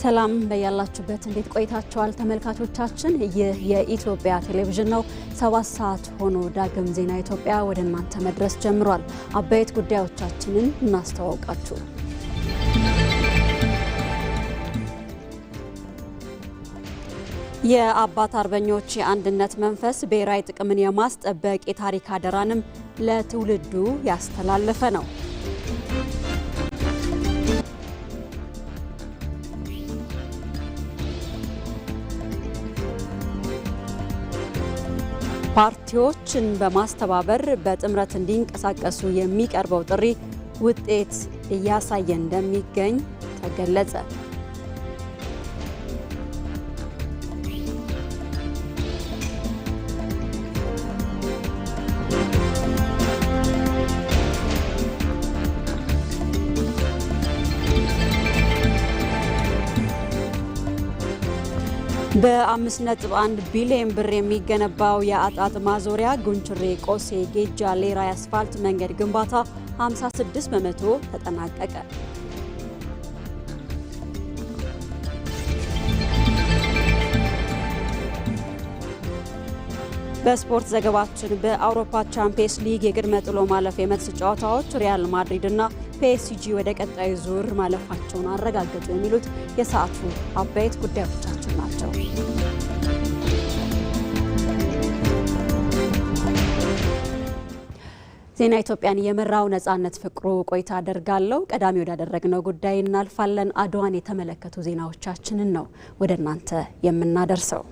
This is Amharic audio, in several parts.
ሰላም በያላችሁበት እንዴት ቆይታችኋል ተመልካቾቻችን? ይህ የኢትዮጵያ ቴሌቪዥን ነው። 7 ሰዓት ሆኖ ዳግም ዜና ኢትዮጵያ ወደ እናንተ መድረስ ጀምሯል። አበይት ጉዳዮቻችንን እናስተዋውቃችሁ። የአባት አርበኞች የአንድነት መንፈስ ብሔራዊ ጥቅምን የማስጠበቅ የታሪክ አደራንም ለትውልዱ ያስተላለፈ ነው። ፓርቲዎችን በማስተባበር በጥምረት እንዲንቀሳቀሱ የሚቀርበው ጥሪ ውጤት እያሳየ እንደሚገኝ ተገለጸ። በ5.1 ቢሊዮን ብር የሚገነባው የአጣጥ ማዞሪያ ጉንችሬ ቆሴ ጌጃ ሌራ የአስፋልት መንገድ ግንባታ 56 በመቶ ተጠናቀቀ። በስፖርት ዘገባችን በአውሮፓ ቻምፒየንስ ሊግ የቅድመ ጥሎ ማለፍ የመልስ ጨዋታዎች ሪያል ማድሪድ እና ፒኤስጂ ወደ ቀጣዩ ዙር ማለፋቸውን አረጋገጡ የሚሉት የሰዓቱ አበይት ጉዳዮቻችን ናቸው። ዜና ኢትዮጵያን የመራው ነጻነት ፍቅሩ ቆይታ አደርጋለሁ። ቀዳሚ ወዳደረግነው ጉዳይ እናልፋለን። አድዋን የተመለከቱ ዜናዎቻችንን ነው ወደ እናንተ የምናደርሰው።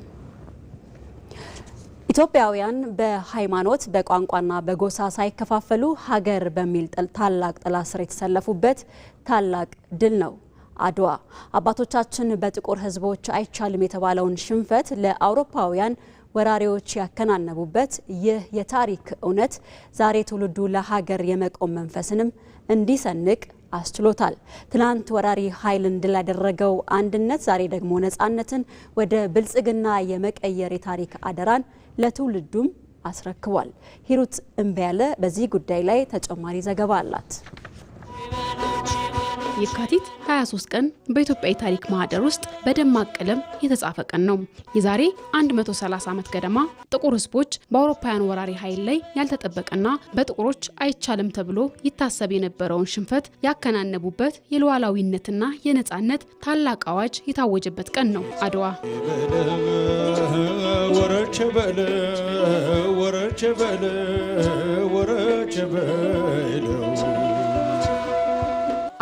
ኢትዮጵያውያን በሃይማኖት በቋንቋና በጎሳ ሳይከፋፈሉ ሀገር በሚል ታላቅ ጥላ ስር የተሰለፉበት ታላቅ ድል ነው አድዋ። አባቶቻችን በጥቁር ሕዝቦች አይቻልም የተባለውን ሽንፈት ለአውሮፓውያን ወራሪዎች ያከናነቡበት ይህ የታሪክ እውነት ዛሬ ትውልዱ ለሀገር የመቆም መንፈስንም እንዲሰንቅ አስችሎታል። ትናንት ወራሪ ኃይልን ድል ያደረገው አንድነት ዛሬ ደግሞ ነጻነትን ወደ ብልጽግና የመቀየር የታሪክ አደራን ለትውልዱም አስረክቧል። ሂሩት እምበያለ በዚህ ጉዳይ ላይ ተጨማሪ ዘገባ አላት። የካቲት 23 ቀን በኢትዮጵያ የታሪክ ማህደር ውስጥ በደማቅ ቀለም የተጻፈ ቀን ነው። የዛሬ 130 ዓመት ገደማ ጥቁር ህዝቦች በአውሮፓውያን ወራሪ ኃይል ላይ ያልተጠበቀና በጥቁሮች አይቻልም ተብሎ ይታሰብ የነበረውን ሽንፈት ያከናነቡበት የሉዓላዊነትና የነጻነት ታላቅ አዋጅ የታወጀበት ቀን ነው አድዋ።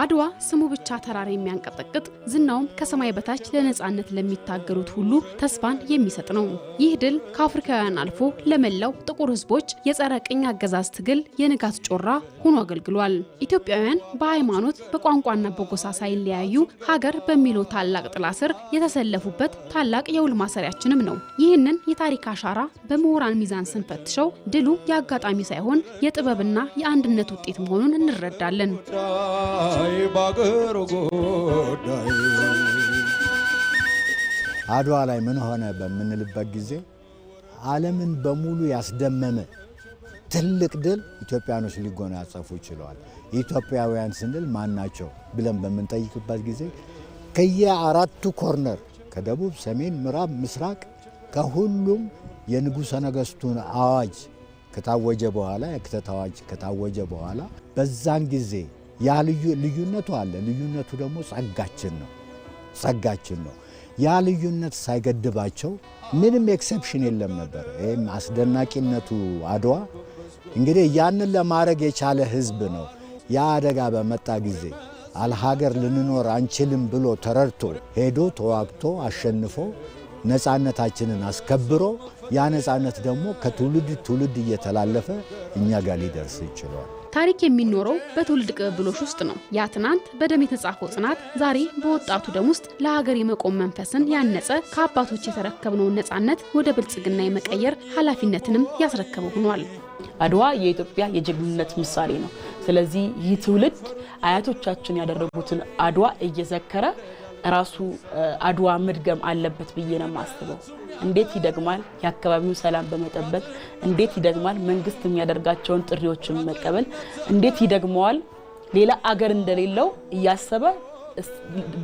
አድዋ ስሙ ብቻ ተራራ የሚያንቀጠቅጥ ዝናውም ከሰማይ በታች ለነጻነት ለሚታገሉት ሁሉ ተስፋን የሚሰጥ ነው። ይህ ድል ከአፍሪካውያን አልፎ ለመላው ጥቁር ህዝቦች የጸረ ቅኝ አገዛዝ ትግል የንጋት ጮራ ሆኖ አገልግሏል። ኢትዮጵያውያን በሃይማኖት በቋንቋና በጎሳ ሳይለያዩ ሀገር በሚለው ታላቅ ጥላ ስር የተሰለፉበት ታላቅ የውል ማሰሪያችንም ነው። ይህንን የታሪክ አሻራ በምሁራን ሚዛን ስንፈትሸው ድሉ የአጋጣሚ ሳይሆን የጥበብና የአንድነት ውጤት መሆኑን እንረዳለን። አድዋ ላይ ምን ሆነ በምንልበት ጊዜ ዓለምን በሙሉ ያስደመመ ትልቅ ድል ኢትዮጵያኖች ሊጎናጸፉ ችለዋል። ኢትዮጵያውያን ስንል ማን ናቸው ብለን በምንጠይቅበት ጊዜ ከየአራቱ ኮርነር ከደቡብ፣ ሰሜን፣ ምዕራብ፣ ምስራቅ ከሁሉም የንጉሠ ነገሥቱን አዋጅ ከታወጀ በኋላ የክተት አዋጅ ከታወጀ በኋላ በዛን ጊዜ ያ ልዩነቱ አለ። ልዩነቱ ደግሞ ጸጋችን ነው። ያ ልዩነት ሳይገድባቸው ምንም ኤክሰፕሽን የለም ነበር። ይህም አስደናቂነቱ አድዋ እንግዲህ ያንን ለማድረግ የቻለ ህዝብ ነው። ያ አደጋ በመጣ ጊዜ አልሀገር ልንኖር አንችልም ብሎ ተረድቶ ሄዶ ተዋግቶ አሸንፎ ነጻነታችንን አስከብሮ ያ ነጻነት ደግሞ ከትውልድ ትውልድ እየተላለፈ እኛ ጋር ሊደርስ ይችላል። ታሪክ የሚኖረው በትውልድ ቅብብሎሽ ውስጥ ነው። ያ ትናንት በደም የተጻፈው ጽናት ዛሬ በወጣቱ ደም ውስጥ ለሀገር የመቆም መንፈስን ያነጸ ከአባቶች የተረከብነውን ነጻነት ወደ ብልጽግና የመቀየር ኃላፊነትንም ያስረከበ ሆኗል። አድዋ የኢትዮጵያ የጀግንነት ምሳሌ ነው። ስለዚህ ይህ ትውልድ አያቶቻችን ያደረጉትን አድዋ እየዘከረ ራሱ አድዋ መድገም አለበት ብዬ ነው የማስበው። እንዴት ይደግማል? የአካባቢውን ሰላም በመጠበቅ እንዴት ይደግማል? መንግስት የሚያደርጋቸውን ጥሪዎችን መቀበል እንዴት ይደግመዋል? ሌላ አገር እንደሌለው እያሰበ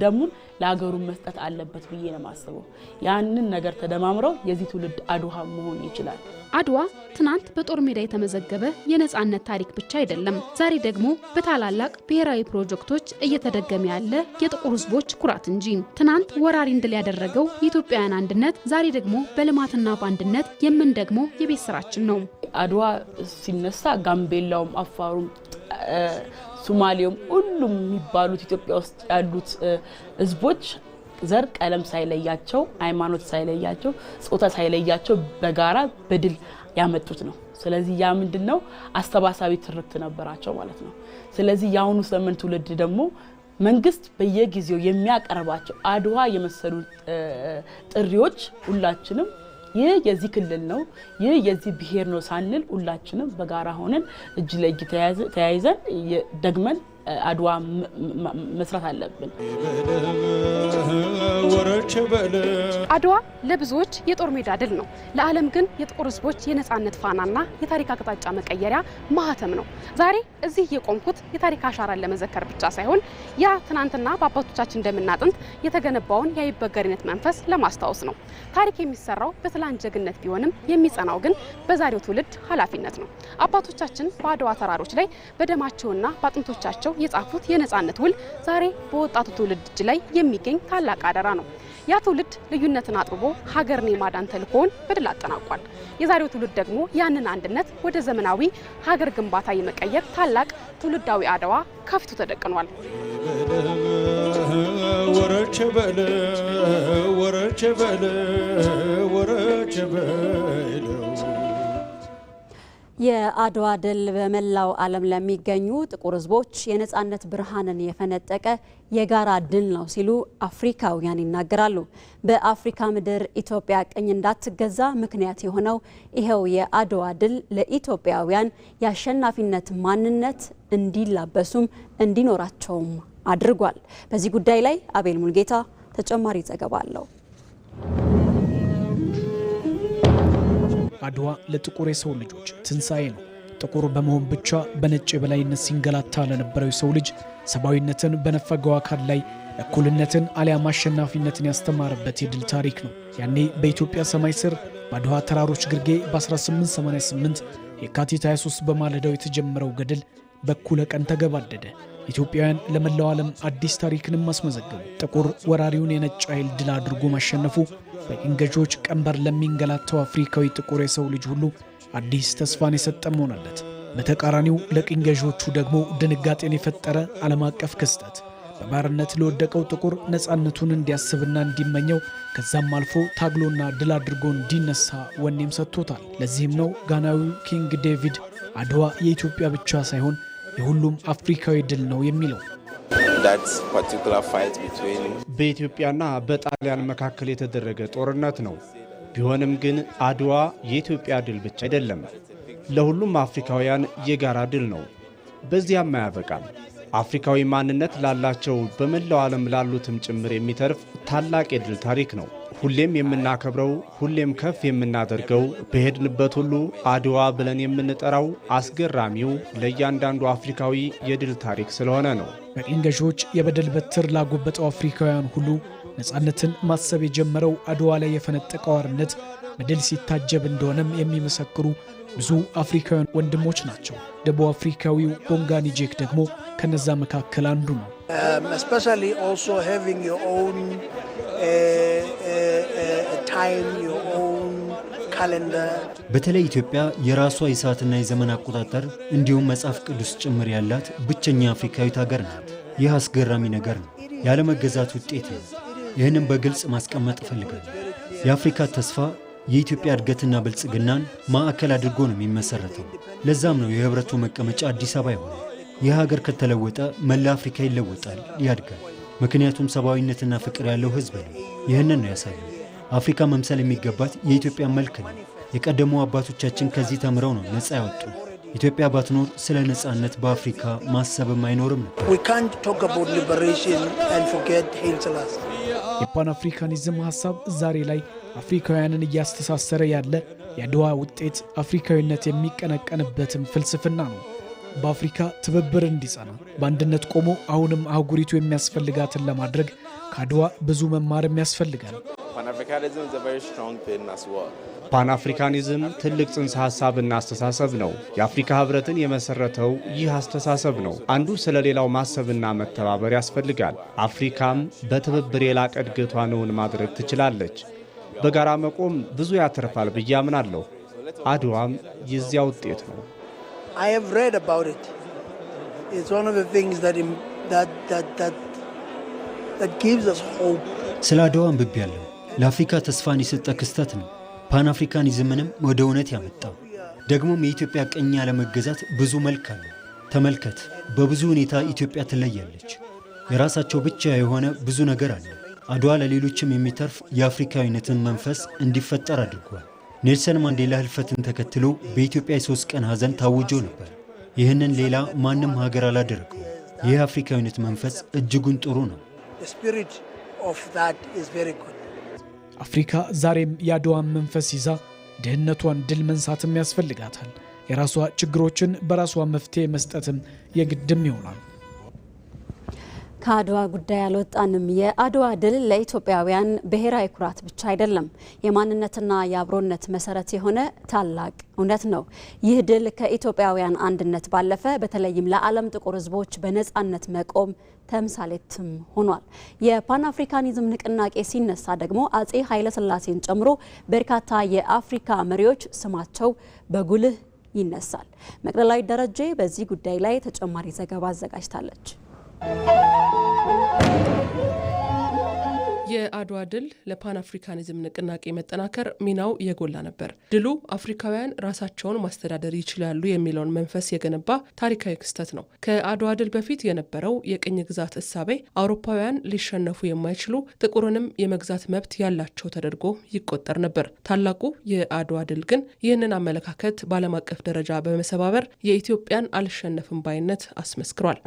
ደሙን ለሀገሩ መስጠት አለበት ብዬ ነው ማስበው ያንን ነገር ተደማምረው የዚህ ትውልድ አድዋ መሆን ይችላል አድዋ ትናንት በጦር ሜዳ የተመዘገበ የነጻነት ታሪክ ብቻ አይደለም ዛሬ ደግሞ በታላላቅ ብሔራዊ ፕሮጀክቶች እየተደገመ ያለ የጥቁር ህዝቦች ኩራት እንጂ ትናንት ወራሪ እንድል ያደረገው የኢትዮጵያውያን አንድነት ዛሬ ደግሞ በልማትና በአንድነት የምንደግመው የቤት ስራችን ነው አድዋ ሲነሳ ጋምቤላውም አፋሩም ሶማሊያም ሁሉም የሚባሉት ኢትዮጵያ ውስጥ ያሉት ህዝቦች ዘር ቀለም ሳይለያቸው ሃይማኖት ሳይለያቸው ጾታ ሳይለያቸው በጋራ በድል ያመጡት ነው ስለዚህ ያ ምንድነው አስተባሳቢ ትርክት ነበራቸው ማለት ነው ስለዚህ ያሁኑ ዘመን ትውልድ ደግሞ መንግስት በየጊዜው የሚያቀርባቸው አድዋ የመሰሉ ጥሪዎች ሁላችንም ይህ የዚህ ክልል ነው ይህ የዚህ ብሔር ነው ሳንል ሁላችንም በጋራ ሆነን እጅ ለእጅ ተያይዘን ደግመን አድዋ መስራት አለብን አድዋ ለብዙዎች የጦር ሜዳ ድል ነው ለዓለም ግን የጥቁር ህዝቦች የነጻነት ፋናና የታሪክ አቅጣጫ መቀየሪያ ማህተም ነው ዛሬ እዚህ የቆምኩት የታሪክ አሻራን ለመዘከር ብቻ ሳይሆን ያ ትናንትና በአባቶቻችን እንደምናጥንት የተገነባውን የይበገሪነት መንፈስ ለማስታወስ ነው ታሪክ የሚሰራው በትላንት ጀግነት ቢሆንም የሚጸናው ግን በዛሬው ትውልድ ኃላፊነት ነው አባቶቻችን በአድዋ ተራሮች ላይ በደማቸውና በአጥንቶቻቸው የጻፉት የነጻነት ውል ዛሬ በወጣቱ ትውልድ እጅ ላይ የሚገኝ ታላቅ አደራ ነው ያ ትውልድ ልዩነትን አጥብቦ ሀገርን የማዳን ተልእኮውን በድል አጠናቋል የዛሬው ትውልድ ደግሞ ያንን አንድነት ወደ ዘመናዊ ሀገር ግንባታ የመቀየር ታላቅ ትውልዳዊ አድዋ ከፊቱ ተደቅኗል የአድዋ ድል በመላው ዓለም ለሚገኙ ጥቁር ህዝቦች የነጻነት ብርሃንን የፈነጠቀ የጋራ ድል ነው ሲሉ አፍሪካውያን ይናገራሉ። በአፍሪካ ምድር ኢትዮጵያ ቅኝ እንዳትገዛ ምክንያት የሆነው ይሄው የአድዋ ድል ለኢትዮጵያውያን የአሸናፊነት ማንነት እንዲላበሱም እንዲኖራቸውም አድርጓል። በዚህ ጉዳይ ላይ አቤል ሙልጌታ ተጨማሪ ዘገባ አለው። አድዋ ለጥቁር የሰው ልጆች ትንሳኤ ነው። ጥቁር በመሆን ብቻ በነጭ የበላይነት ሲንገላታ ለነበረው ሰው ልጅ ሰብአዊነትን በነፈገው አካል ላይ እኩልነትን አሊያም አሸናፊነትን ያስተማረበት የድል ታሪክ ነው። ያኔ በኢትዮጵያ ሰማይ ስር በአድዋ ተራሮች ግርጌ በ1888 የካቲት 23 በማለዳው የተጀመረው ገድል በኩለ ቀን ተገባደደ። ኢትዮጵያውያን ለመላው ዓለም አዲስ ታሪክንም አስመዘገቡ። ጥቁር ወራሪውን የነጭ ኃይል ድል አድርጎ ማሸነፉ በቅኝ ገዢዎች ቀንበር ለሚንገላታው አፍሪካዊ ጥቁር የሰው ልጅ ሁሉ አዲስ ተስፋን የሰጠ ሆነለት። በተቃራኒው ለቅኝ ገዢዎቹ ደግሞ ድንጋጤን የፈጠረ ዓለም አቀፍ ክስተት በባርነት ለወደቀው ጥቁር ነፃነቱን እንዲያስብና እንዲመኘው ከዛም አልፎ ታግሎና ድል አድርጎ እንዲነሳ ወኔም ሰጥቶታል። ለዚህም ነው ጋናዊው ኪንግ ዴቪድ አድዋ የኢትዮጵያ ብቻ ሳይሆን የሁሉም አፍሪካዊ ድል ነው የሚለው። በኢትዮጵያና በጣሊያን መካከል የተደረገ ጦርነት ነው። ቢሆንም ግን አድዋ የኢትዮጵያ ድል ብቻ አይደለም፣ ለሁሉም አፍሪካውያን የጋራ ድል ነው። በዚያም አያበቃም። አፍሪካዊ ማንነት ላላቸው በመላው ዓለም ላሉትም ጭምር የሚተርፍ ታላቅ የድል ታሪክ ነው። ሁሌም የምናከብረው፣ ሁሌም ከፍ የምናደርገው፣ በሄድንበት ሁሉ አድዋ ብለን የምንጠራው አስገራሚው ለእያንዳንዱ አፍሪካዊ የድል ታሪክ ስለሆነ ነው። በቅኝ ገዢዎች የበደል በትር ላጎበጠው አፍሪካውያን ሁሉ ነፃነትን ማሰብ የጀመረው አድዋ ላይ የፈነጠቀው አርነት በድል ሲታጀብ እንደሆነም የሚመሰክሩ ብዙ አፍሪካውያን ወንድሞች ናቸው። ደቡብ አፍሪካዊው ቦንጋኒ ጄክ ደግሞ ከነዛ መካከል አንዱ ነው። especially also having your own time, your own calendar. በተለይ ኢትዮጵያ የራሷ የሰዓትና የዘመን አቆጣጠር እንዲሁም መጽሐፍ ቅዱስ ጭምር ያላት ብቸኛ አፍሪካዊት ሀገር ናት። ይህ አስገራሚ ነገር ነው፣ ያለመገዛት ውጤት ነው። ይህንን በግልጽ ማስቀመጥ እፈልጋለሁ። የአፍሪካ ተስፋ የኢትዮጵያ እድገትና ብልጽግናን ማዕከል አድርጎ ነው የሚመሰረተው። ለዛም ነው የህብረቱ መቀመጫ አዲስ አበባ ይሆናል። ይህ ሀገር ከተለወጠ መላ አፍሪካ ይለወጣል፣ ያድጋል። ምክንያቱም ሰብአዊነትና ፍቅር ያለው ህዝብ ነው። ይህንን ነው ያሳየው። አፍሪካ መምሰል የሚገባት የኢትዮጵያ መልክ ነው። የቀደሙ አባቶቻችን ከዚህ ተምረው ነው ነፃ ያወጡ። ኢትዮጵያ ባትኖር ስለ ነፃነት በአፍሪካ ማሰብም አይኖርም ነው። We can't talk about liberation and forget Haile Selassie. የፓን አፍሪካኒዝም ሐሳብ ዛሬ ላይ አፍሪካውያንን እያስተሳሰረ ያለ የአድዋ ውጤት አፍሪካዊነት የሚቀነቀንበትም ፍልስፍና ነው። በአፍሪካ ትብብር እንዲጸና በአንድነት ቆሞ አሁንም አህጉሪቱ የሚያስፈልጋትን ለማድረግ ከአድዋ ብዙ መማርም ያስፈልጋል። ፓንአፍሪካኒዝም ትልቅ ጽንሰ ሐሳብና አስተሳሰብ ነው። የአፍሪካ ህብረትን የመሰረተው ይህ አስተሳሰብ ነው። አንዱ ስለ ሌላው ማሰብና መተባበር ያስፈልጋል። አፍሪካም በትብብር የላቀ እድገቷን እውን ማድረግ ትችላለች። በጋራ መቆም ብዙ ያተርፋል ብዬ አምናለሁ። አድዋም የዚያ ውጤት ነው። I have read about it. It's one of the things that gives us hope. ስለ አድዋ አንብቤያለሁ። ለአፍሪካ ተስፋን የሰጠ ክስተት ነው። ፓንአፍሪካኒዝምንም ወደ እውነት ያመጣው። ደግሞም የኢትዮጵያ ቀኝ ያለመገዛት ብዙ መልክ አለ። ተመልከት፣ በብዙ ሁኔታ ኢትዮጵያ ትለያለች። የራሳቸው ብቻ የሆነ ብዙ ነገር አለ። አድዋ ለሌሎችም የሚተርፍ የአፍሪካዊነትን መንፈስ እንዲፈጠር አድርጓል። ኔልሰን ማንዴላ ህልፈትን ተከትሎ በኢትዮጵያ የ3 ቀን ሐዘን ታውጆ ነበር። ይህንን ሌላ ማንም ሀገር አላደረገው። ይህ አፍሪካዊነት መንፈስ እጅጉን ጥሩ ነው። The spirit of that is very good. አፍሪካ ዛሬም የአድዋን መንፈስ ይዛ ድህነቷን ድል መንሳትም ያስፈልጋታል። የራሷ ችግሮችን በራሷ መፍትሄ መስጠትም የግድም ይሆናል። ከአድዋ ጉዳይ አልወጣንም። የአድዋ ድል ለኢትዮጵያውያን ብሔራዊ ኩራት ብቻ አይደለም፣ የማንነትና የአብሮነት መሰረት የሆነ ታላቅ እውነት ነው። ይህ ድል ከኢትዮጵያውያን አንድነት ባለፈ በተለይም ለዓለም ጥቁር ሕዝቦች በነጻነት መቆም ተምሳሌትም ሆኗል። የፓንአፍሪካኒዝም ንቅናቄ ሲነሳ ደግሞ አጼ ኃይለሥላሴን ጨምሮ በርካታ የአፍሪካ መሪዎች ስማቸው በጉልህ ይነሳል። መቅደላዊ ደረጀ በዚህ ጉዳይ ላይ ተጨማሪ ዘገባ አዘጋጅታለች። የአድዋ ድል ለፓንአፍሪካኒዝም ንቅናቄ መጠናከር ሚናው የጎላ ነበር። ድሉ አፍሪካውያን ራሳቸውን ማስተዳደር ይችላሉ የሚለውን መንፈስ የገነባ ታሪካዊ ክስተት ነው። ከአድዋ ድል በፊት የነበረው የቅኝ ግዛት እሳቤ አውሮፓውያን ሊሸነፉ የማይችሉ ጥቁርንም የመግዛት መብት ያላቸው ተደርጎ ይቆጠር ነበር። ታላቁ የአድዋ ድል ግን ይህንን አመለካከት በዓለም አቀፍ ደረጃ በመሰባበር የኢትዮጵያን አልሸነፍም ባይነት አስመስክሯል።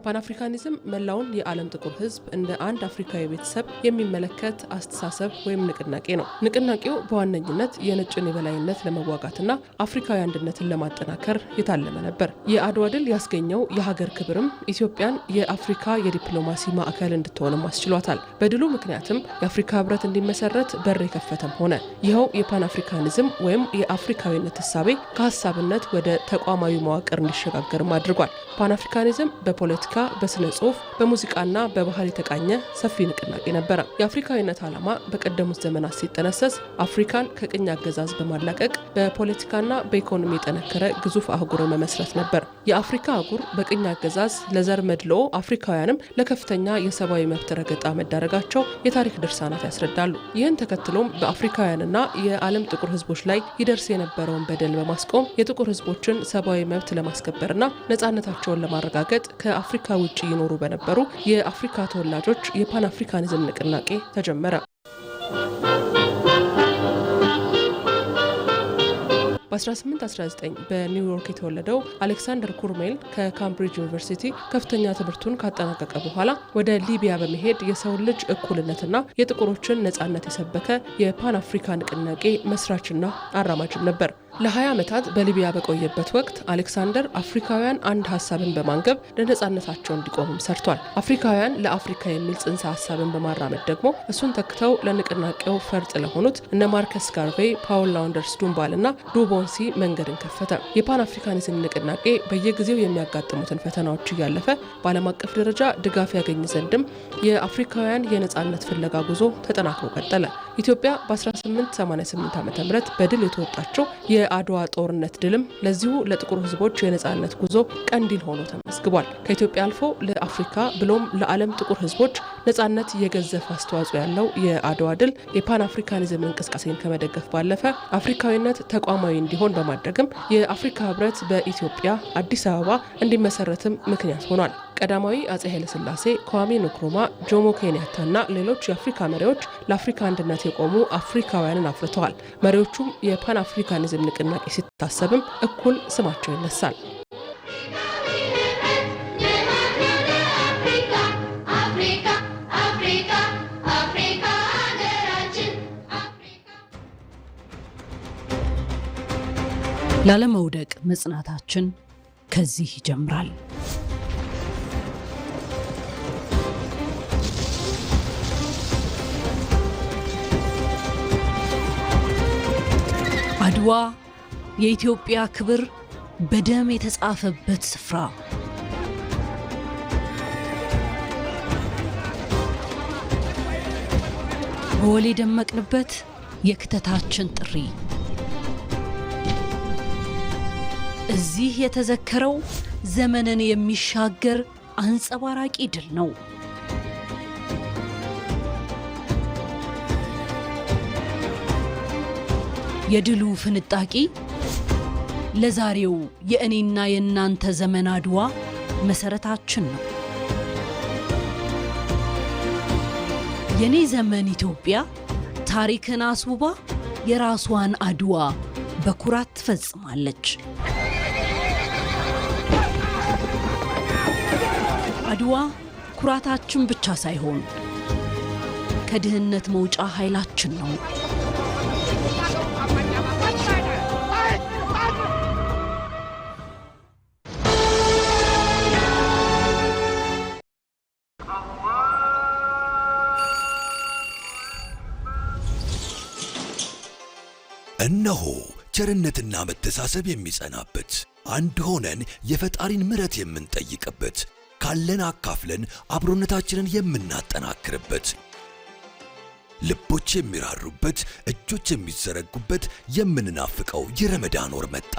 ፓንአፍሪካኒዝም መላውን የዓለም ጥቁር ሕዝብ እንደ አንድ አፍሪካዊ ቤተሰብ የሚመለከት አስተሳሰብ ወይም ንቅናቄ ነው። ንቅናቄው በዋነኝነት የነጭን የበላይነት ለመዋጋትና አፍሪካዊ አንድነትን ለማጠናከር የታለመ ነበር። የአድዋ ድል ያስገኘው የሀገር ክብርም ኢትዮጵያን የአፍሪካ የዲፕሎማሲ ማዕከል እንድትሆንም አስችሏታል። በድሉ ምክንያትም የአፍሪካ ሕብረት እንዲመሰረት በር የከፈተም ሆነ። ይኸው የፓንአፍሪካኒዝም ወይም የአፍሪካዊነት እሳቤ ከሀሳብነት ወደ ተቋማዊ መዋቅር እንዲሸጋገርም አድርጓል። ፓንአፍሪካኒዝም በፖለቲካ፣ በስነ ጽሁፍ፣ በሙዚቃና በባህል የተቃኘ ሰፊ ንቅናቄ ነበረ። የአፍሪካዊነት ዓላማ በቀደሙት ዘመናት ሲጠነሰስ አፍሪካን ከቅኝ አገዛዝ በማላቀቅ በፖለቲካና በኢኮኖሚ የጠነከረ ግዙፍ አህጉርን መመስረት ነበር። የአፍሪካ አህጉር በቅኝ አገዛዝ ለዘር መድልኦ አፍሪካውያንም ለከፍተኛ የሰብአዊ መብት ረገጣ መዳረጋቸው የታሪክ ድርሳናት ያስረዳሉ። ይህን ተከትሎም በአፍሪካውያንና የዓለም ጥቁር ሕዝቦች ላይ ይደርስ የነበረውን በደል በማስቆም የጥቁር ሕዝቦችን ሰብአዊ መብት ለማስከበርና ነጻነታቸውን ለማረጋገጥ ከአፍሪካ ውጭ ይኖሩ በነበሩ የአፍሪካ ተወላጆች የፓንአፍሪካኒዝም ንቅናቄ ተጀመረ። በ1819 በኒውዮርክ የተወለደው አሌክሳንደር ኩርሜል ከካምብሪጅ ዩኒቨርሲቲ ከፍተኛ ትምህርቱን ካጠናቀቀ በኋላ ወደ ሊቢያ በመሄድ የሰውን ልጅ እኩልነትና የጥቁሮችን ነጻነት የሰበከ የፓንአፍሪካ ንቅናቄ መስራችና አራማጅም ነበር። ለ20 ዓመታት በሊቢያ በቆየበት ወቅት አሌክሳንደር አፍሪካውያን አንድ ሀሳብን በማንገብ ለነጻነታቸው እንዲቆሙም ሰርቷል። አፍሪካውያን ለአፍሪካ የሚል ጽንሰ ሀሳብን በማራመድ ደግሞ እሱን ተክተው ለንቅናቄው ፈርጥ ለሆኑት እነ ማርከስ ጋርቬይ፣ ፓውል ላውንደርስ ዱምባል እና ዱቦንሲ መንገድን ከፈተ። የፓንአፍሪካኒዝም ንቅናቄ በየጊዜው የሚያጋጥሙትን ፈተናዎች እያለፈ በዓለም አቀፍ ደረጃ ድጋፍ ያገኝ ዘንድም የአፍሪካውያን የነጻነት ፍለጋ ጉዞ ተጠናክሮ ቀጠለ። ኢትዮጵያ በ1888 ዓ.ም በድል የተወጣቸው የአድዋ ጦርነት ድልም ለዚሁ ለጥቁር ሕዝቦች የነጻነት ጉዞ ቀንዲል ሆኖ ተመዝግቧል። ከኢትዮጵያ አልፎ ለአፍሪካ ብሎም ለዓለም ጥቁር ሕዝቦች ነጻነት የገዘፈ አስተዋጽኦ ያለው የአድዋ ድል የፓንአፍሪካኒዝም እንቅስቃሴን ከመደገፍ ባለፈ አፍሪካዊነት ተቋማዊ እንዲሆን በማድረግም የአፍሪካ ሕብረት በኢትዮጵያ አዲስ አበባ እንዲመሰረትም ምክንያት ሆኗል። ቀዳማዊ አጼ ኃይለሥላሴ፣ ኳሜ ንክሩማ፣ ጆሞ ኬንያታና ሌሎች የአፍሪካ መሪዎች ለአፍሪካ አንድነት የቆሙ አፍሪካውያንን አፍርተዋል። መሪዎቹም የፓንአፍሪካኒዝም ንቅናቄ ሲታሰብም እኩል ስማቸው ይነሳል። ላለመውደቅ መጽናታችን ከዚህ ይጀምራል። አድዋ የኢትዮጵያ ክብር በደም የተጻፈበት ስፍራ። በወል የደመቅንበት የክተታችን ጥሪ። እዚህ የተዘከረው ዘመንን የሚሻገር አንጸባራቂ ድል ነው። የድሉ ፍንጣቂ ለዛሬው የእኔና የእናንተ ዘመን አድዋ መሰረታችን ነው። የኔ ዘመን ኢትዮጵያ ታሪክን አስውባ የራሷን አድዋ በኩራት ትፈጽማለች። አድዋ ኩራታችን ብቻ ሳይሆን ከድህነት መውጫ ኃይላችን ነው። እነሆ ቸርነትና መተሳሰብ የሚጸናበት አንድ ሆነን የፈጣሪን ምሕረት የምንጠይቅበት ካለን አካፍለን አብሮነታችንን የምናጠናክርበት ልቦች የሚራሩበት እጆች የሚዘረጉበት የምንናፍቀው የረመዳን ወር መጣ።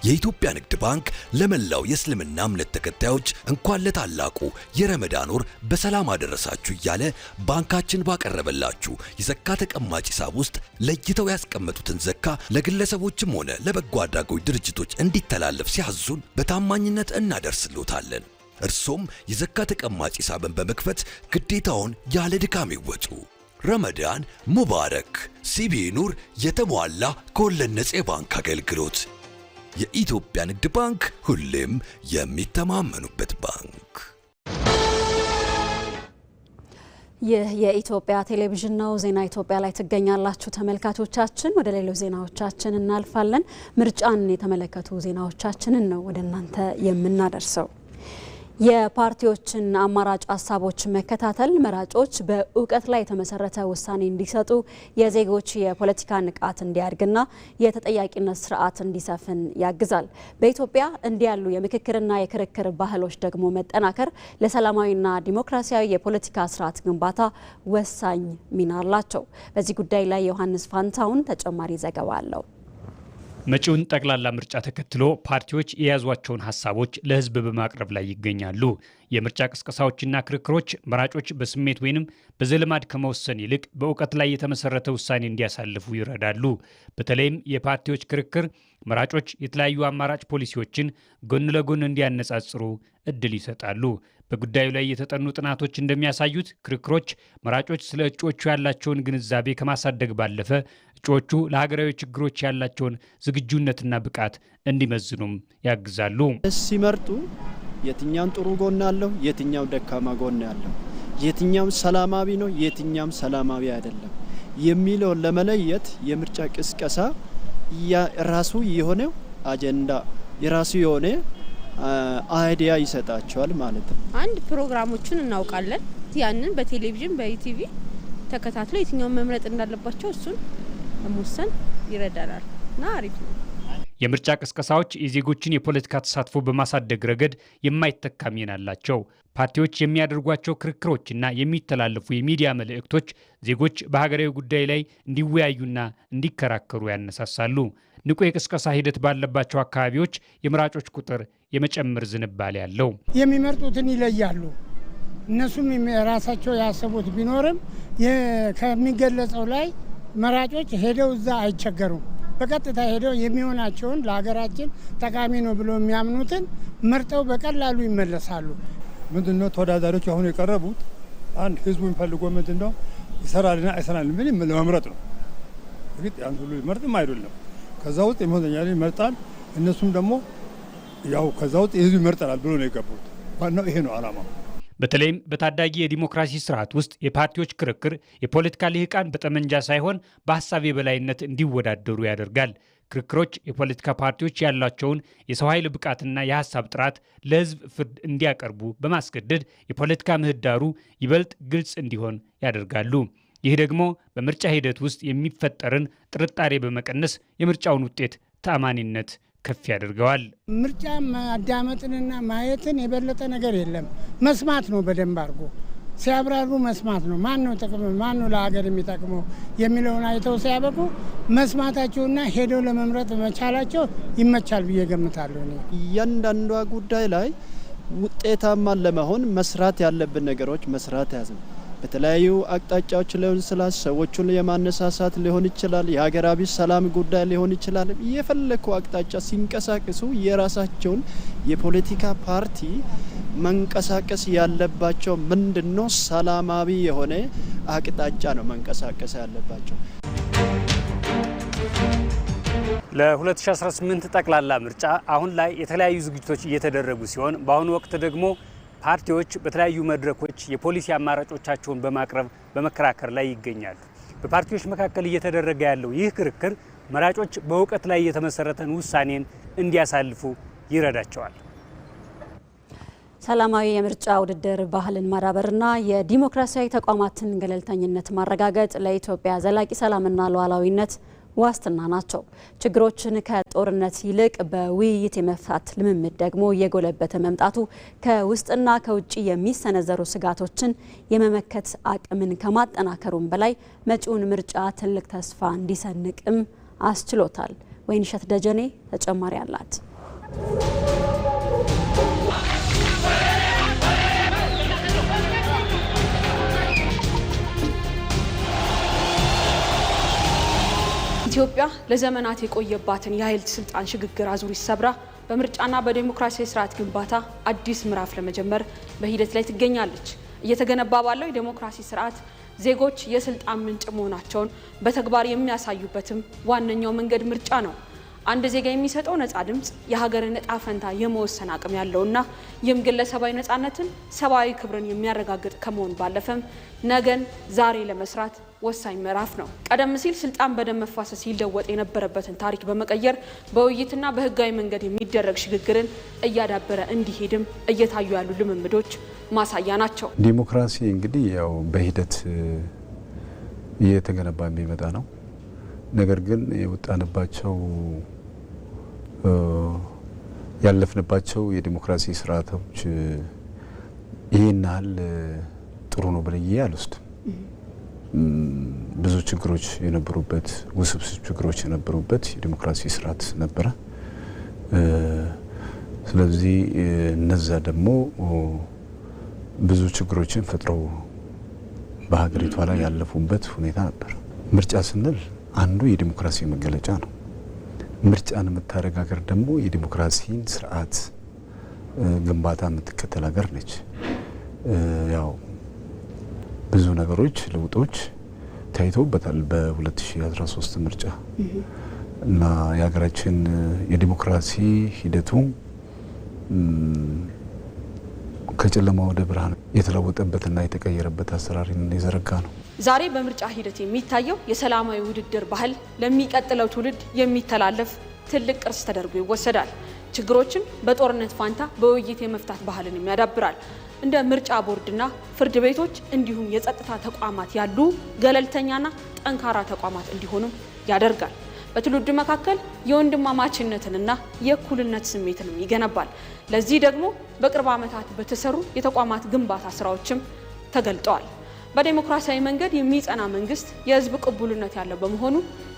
የኢትዮጵያ ንግድ ባንክ ለመላው የእስልምና እምነት ተከታዮች እንኳን ለታላቁ የረመዳን ወር በሰላም አደረሳችሁ እያለ ባንካችን ባቀረበላችሁ የዘካ ተቀማጭ ሂሳብ ውስጥ ለይተው ያስቀመጡትን ዘካ ለግለሰቦችም ሆነ ለበጎ አድራጎት ድርጅቶች እንዲተላለፍ ሲያዙን በታማኝነት እናደርስሎታለን። እርሶም የዘካ ተቀማጭ ሂሳብን በመክፈት ግዴታውን ያለ ድካም ይወጡ። ረመዳን ሙባረክ። ሲቢኢ ኑር የተሟላ ከወለድ ነፃ የባንክ አገልግሎት። የኢትዮጵያ ንግድ ባንክ ሁሌም የሚተማመኑበት ባንክ። ይህ የኢትዮጵያ ቴሌቪዥን ነው። ዜና ኢትዮጵያ ላይ ትገኛላችሁ ተመልካቾቻችን። ወደ ሌሎች ዜናዎቻችን እናልፋለን። ምርጫን የተመለከቱ ዜናዎቻችንን ነው ወደ እናንተ የምናደርሰው። የፓርቲዎችን አማራጭ ሀሳቦች መከታተል መራጮች በእውቀት ላይ የተመሰረተ ውሳኔ እንዲሰጡ፣ የዜጎች የፖለቲካ ንቃት እንዲያድግና የተጠያቂነት ስርዓት እንዲሰፍን ያግዛል። በኢትዮጵያ እንዲህ ያሉ የምክክርና የክርክር ባህሎች ደግሞ መጠናከር ለሰላማዊና ዲሞክራሲያዊ የፖለቲካ ስርዓት ግንባታ ወሳኝ ሚና አላቸው። በዚህ ጉዳይ ላይ ዮሐንስ ፋንታውን ተጨማሪ ዘገባ አለው። መጪውን ጠቅላላ ምርጫ ተከትሎ ፓርቲዎች የያዟቸውን ሀሳቦች ለሕዝብ በማቅረብ ላይ ይገኛሉ። የምርጫ ቅስቀሳዎችና ክርክሮች መራጮች በስሜት ወይንም በዘልማድ ከመወሰን ይልቅ በእውቀት ላይ የተመሰረተ ውሳኔ እንዲያሳልፉ ይረዳሉ። በተለይም የፓርቲዎች ክርክር መራጮች የተለያዩ አማራጭ ፖሊሲዎችን ጎን ለጎን እንዲያነጻጽሩ እድል ይሰጣሉ። በጉዳዩ ላይ የተጠኑ ጥናቶች እንደሚያሳዩት ክርክሮች መራጮች ስለ እጩዎቹ ያላቸውን ግንዛቤ ከማሳደግ ባለፈ እጩዎቹ ለሀገራዊ ችግሮች ያላቸውን ዝግጁነትና ብቃት እንዲመዝኑም ያግዛሉ። ሲመርጡ የትኛው ጥሩ ጎን አለው፣ የትኛው ደካማ ጎን አለው፣ የትኛው ሰላማዊ ነው፣ የትኛው ሰላማዊ አይደለም የሚለውን ለመለየት የምርጫ ቅስቀሳ የራሱ የሆነ አጀንዳ የራሱ የሆነ አይዲያ ይሰጣቸዋል ማለት ነው። አንድ ፕሮግራሞችን እናውቃለን። ያንን በቴሌቪዥን በኢቲቪ ተከታትሎ የትኛውን መምረጥ እንዳለባቸው እሱን ለመወሰን ይረዳናል እና አሪፍ ነው። የምርጫ ቅስቀሳዎች የዜጎችን የፖለቲካ ተሳትፎ በማሳደግ ረገድ የማይተካ ሚና አላቸው። ፓርቲዎች የሚያደርጓቸው ክርክሮችና የሚተላለፉ የሚዲያ መልእክቶች ዜጎች በሀገራዊ ጉዳይ ላይ እንዲወያዩና እንዲከራከሩ ያነሳሳሉ። ንቁ የቅስቀሳ ሂደት ባለባቸው አካባቢዎች የመራጮች ቁጥር የመጨመር ዝንባሌ ያለው የሚመርጡትን ይለያሉ። እነሱም ራሳቸው ያሰቡት ቢኖርም ከሚገለጸው ላይ መራጮች ሄደው እዛ አይቸገሩም። በቀጥታ ሄደው የሚሆናቸውን ለሀገራችን ጠቃሚ ነው ብሎ የሚያምኑትን መርጠው በቀላሉ ይመለሳሉ። ምንድነው ተወዳዳሪዎች አሁን የቀረቡት አንድ ህዝቡ የሚፈልገው ምንድነው ይሰራልና አይሰራልም ብል ለመምረጥ ነው። እንግዲህ ያን ሁሉ ይመርጥም አይደለም። ከዛ ውስጥ የሚሆነኛል ይመርጣል። እነሱም ደግሞ ያው ከዛ ውስጥ ህዝብ ይመርጣል ብሎ ነው የገቡት። ዋናው ይሄ ነው ዓላማው። በተለይም በታዳጊ የዲሞክራሲ ስርዓት ውስጥ የፓርቲዎች ክርክር የፖለቲካ ልሂቃን በጠመንጃ ሳይሆን በሀሳብ የበላይነት እንዲወዳደሩ ያደርጋል። ክርክሮች የፖለቲካ ፓርቲዎች ያላቸውን የሰው ኃይል ብቃትና የሀሳብ ጥራት ለህዝብ ፍርድ እንዲያቀርቡ በማስገደድ የፖለቲካ ምህዳሩ ይበልጥ ግልጽ እንዲሆን ያደርጋሉ። ይህ ደግሞ በምርጫ ሂደት ውስጥ የሚፈጠርን ጥርጣሬ በመቀነስ የምርጫውን ውጤት ተአማኒነት ከፍ ያደርገዋል። ምርጫ ማዳመጥንና ማየትን የበለጠ ነገር የለም። መስማት ነው። በደንብ አድርጎ ሲያብራሩ መስማት ነው። ማን ነው ጥቅም ማን ነው ለሀገር የሚጠቅመው የሚለውን አይተው ሲያበቁ መስማታቸውና ሄደው ለመምረጥ መቻላቸው ይመቻል ብዬ ገምታለሁ። እያንዳንዷ ጉዳይ ላይ ውጤታማ ለመሆን መስራት ያለብን ነገሮች መስራት ያዝን። በተለያዩ አቅጣጫዎች ሊሆን ይችላል። ሰዎቹን የማነሳሳት ሊሆን ይችላል። የሀገራዊ ሰላም ጉዳይ ሊሆን ይችላል። የፈለኩ አቅጣጫ ሲንቀሳቀሱ የራሳቸውን የፖለቲካ ፓርቲ መንቀሳቀስ ያለባቸው ምንድነው? ሰላማዊ የሆነ አቅጣጫ ነው መንቀሳቀስ ያለባቸው። ለ2018 ጠቅላላ ምርጫ አሁን ላይ የተለያዩ ዝግጅቶች እየተደረጉ ሲሆን በአሁኑ ወቅት ደግሞ ፓርቲዎች በተለያዩ መድረኮች የፖሊሲ አማራጮቻቸውን በማቅረብ በመከራከር ላይ ይገኛሉ። በፓርቲዎች መካከል እየተደረገ ያለው ይህ ክርክር መራጮች በእውቀት ላይ የተመሰረተን ውሳኔን እንዲያሳልፉ ይረዳቸዋል። ሰላማዊ የምርጫ ውድድር ባህልን ማዳበርና የዲሞክራሲያዊ ተቋማትን ገለልተኝነት ማረጋገጥ ለኢትዮጵያ ዘላቂ ሰላምና ሉዓላዊነት ዋስትና ናቸው። ችግሮችን ከጦርነት ይልቅ በውይይት የመፍታት ልምምድ ደግሞ እየጎለበተ መምጣቱ ከውስጥና ከውጭ የሚሰነዘሩ ስጋቶችን የመመከት አቅምን ከማጠናከሩም በላይ መጪውን ምርጫ ትልቅ ተስፋ እንዲሰንቅም አስችሎታል። ወይንሸት ደጀኔ ተጨማሪ አላት። ኢትዮጵያ ለዘመናት የቆየባትን የኃይል ስልጣን ሽግግር አዙሪት ሰብራ በምርጫና በዲሞክራሲያዊ ስርዓት ግንባታ አዲስ ምዕራፍ ለመጀመር በሂደት ላይ ትገኛለች። እየተገነባ ባለው የዲሞክራሲ ስርዓት ዜጎች የስልጣን ምንጭ መሆናቸውን በተግባር የሚያሳዩበትም ዋነኛው መንገድ ምርጫ ነው። አንድ ዜጋ የሚሰጠው ነፃ ድምጽ የሀገርን ዕጣ ፈንታ የመወሰን አቅም ያለውና ይህም ግለሰባዊ ነፃነትን፣ ሰብአዊ ክብርን የሚያረጋግጥ ከመሆን ባለፈም ነገን ዛሬ ለመስራት ወሳኝ ምዕራፍ ነው። ቀደም ሲል ስልጣን በደም መፋሰስ ይለወጥ የነበረበትን ታሪክ በመቀየር በውይይትና በህጋዊ መንገድ የሚደረግ ሽግግርን እያዳበረ እንዲሄድም እየታዩ ያሉ ልምምዶች ማሳያ ናቸው። ዲሞክራሲ እንግዲህ ያው በሂደት እየተገነባ የሚመጣ ነው። ነገር ግን የወጣንባቸው ያለፍንባቸው የዲሞክራሲ ስርዓቶች ይህን ያህል ጥሩ ነው ብዬ አልወስድም። ብዙ ችግሮች የነበሩበት ውስብስብ ችግሮች የነበሩበት የዲሞክራሲ ስርዓት ነበረ። ስለዚህ እነዛ ደግሞ ብዙ ችግሮችን ፈጥረው በሀገሪቷ ላይ ያለፉበት ሁኔታ ነበር። ምርጫ ስንል አንዱ የዲሞክራሲ መገለጫ ነው። ምርጫን የምታደርግ ሀገር ደግሞ የዲሞክራሲን ስርዓት ግንባታ የምትከተል ሀገር ነች። ያው ብዙ ነገሮች ለውጦች ታይተውበታል በ2013 ምርጫ እና የሀገራችን የዲሞክራሲ ሂደቱ ከጨለማ ወደ ብርሃን የተለወጠበትና የተቀየረበት አሰራርን የዘረጋ ነው። ዛሬ በምርጫ ሂደት የሚታየው የሰላማዊ ውድድር ባህል ለሚቀጥለው ትውልድ የሚተላለፍ ትልቅ ቅርስ ተደርጎ ይወሰዳል። ችግሮችን በጦርነት ፋንታ በውይይት የመፍታት ባህልን ያዳብራል። እንደ ምርጫ ቦርድና ፍርድ ቤቶች እንዲሁም የጸጥታ ተቋማት ያሉ ገለልተኛና ጠንካራ ተቋማት እንዲሆኑም ያደርጋል። በትውልድ መካከል የወንድማማችነትንና የእኩልነት ስሜትንም ይገነባል። ለዚህ ደግሞ በቅርብ ዓመታት በተሰሩ የተቋማት ግንባታ ስራዎችም ተገልጠዋል። በዲሞክራሲያዊ መንገድ የሚጸና መንግስት የህዝብ ቅቡልነት ያለው በመሆኑ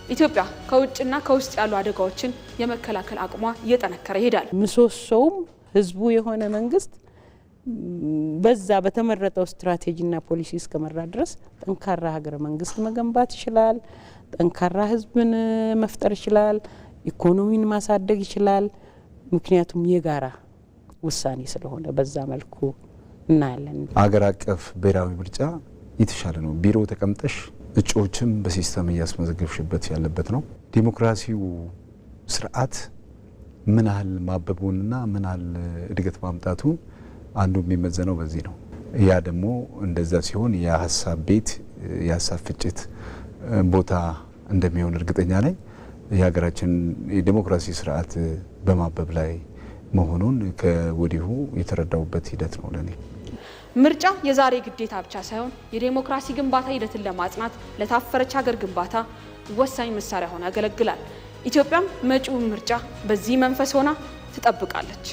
ኢትዮጵያ ከውጭና ከውስጥ ያሉ አደጋዎችን የመከላከል አቅሟ እየጠነከረ ይሄዳል። ምሰሶውም ህዝቡ የሆነ መንግስት በዛ በተመረጠው ስትራቴጂና ፖሊሲ እስከመራ ድረስ ጠንካራ ሀገረ መንግስት መገንባት ይችላል። ጠንካራ ህዝብን መፍጠር ይችላል። ኢኮኖሚን ማሳደግ ይችላል። ምክንያቱም የጋራ ውሳኔ ስለሆነ በዛ መልኩ እናያለን። አገር አቀፍ ብሔራዊ ምርጫ የተሻለ ነው። ቢሮ ተቀምጠሽ እጩዎችም በሲስተም እያስመዘገብሽበት ያለበት ነው። ዲሞክራሲው ስርዓት ምን ያህል ማበቡንና ምን ያህል እድገት ማምጣቱን አንዱ የሚመዘነው በዚህ ነው። ያ ደግሞ እንደዛ ሲሆን የሀሳብ ቤት የሀሳብ ፍጭት ቦታ እንደሚሆን እርግጠኛ ነኝ። የሀገራችን የዲሞክራሲ ስርዓት በማበብ ላይ መሆኑን ከወዲሁ የተረዳውበት ሂደት ነው ለኔ። ምርጫ የዛሬ ግዴታ ብቻ ሳይሆን የዲሞክራሲ ግንባታ ሂደትን ለማጽናት ለታፈረች ሀገር ግንባታ ወሳኝ መሳሪያ ሆኖ ያገለግላል። ኢትዮጵያም መጪውን ምርጫ በዚህ መንፈስ ሆና ትጠብቃለች።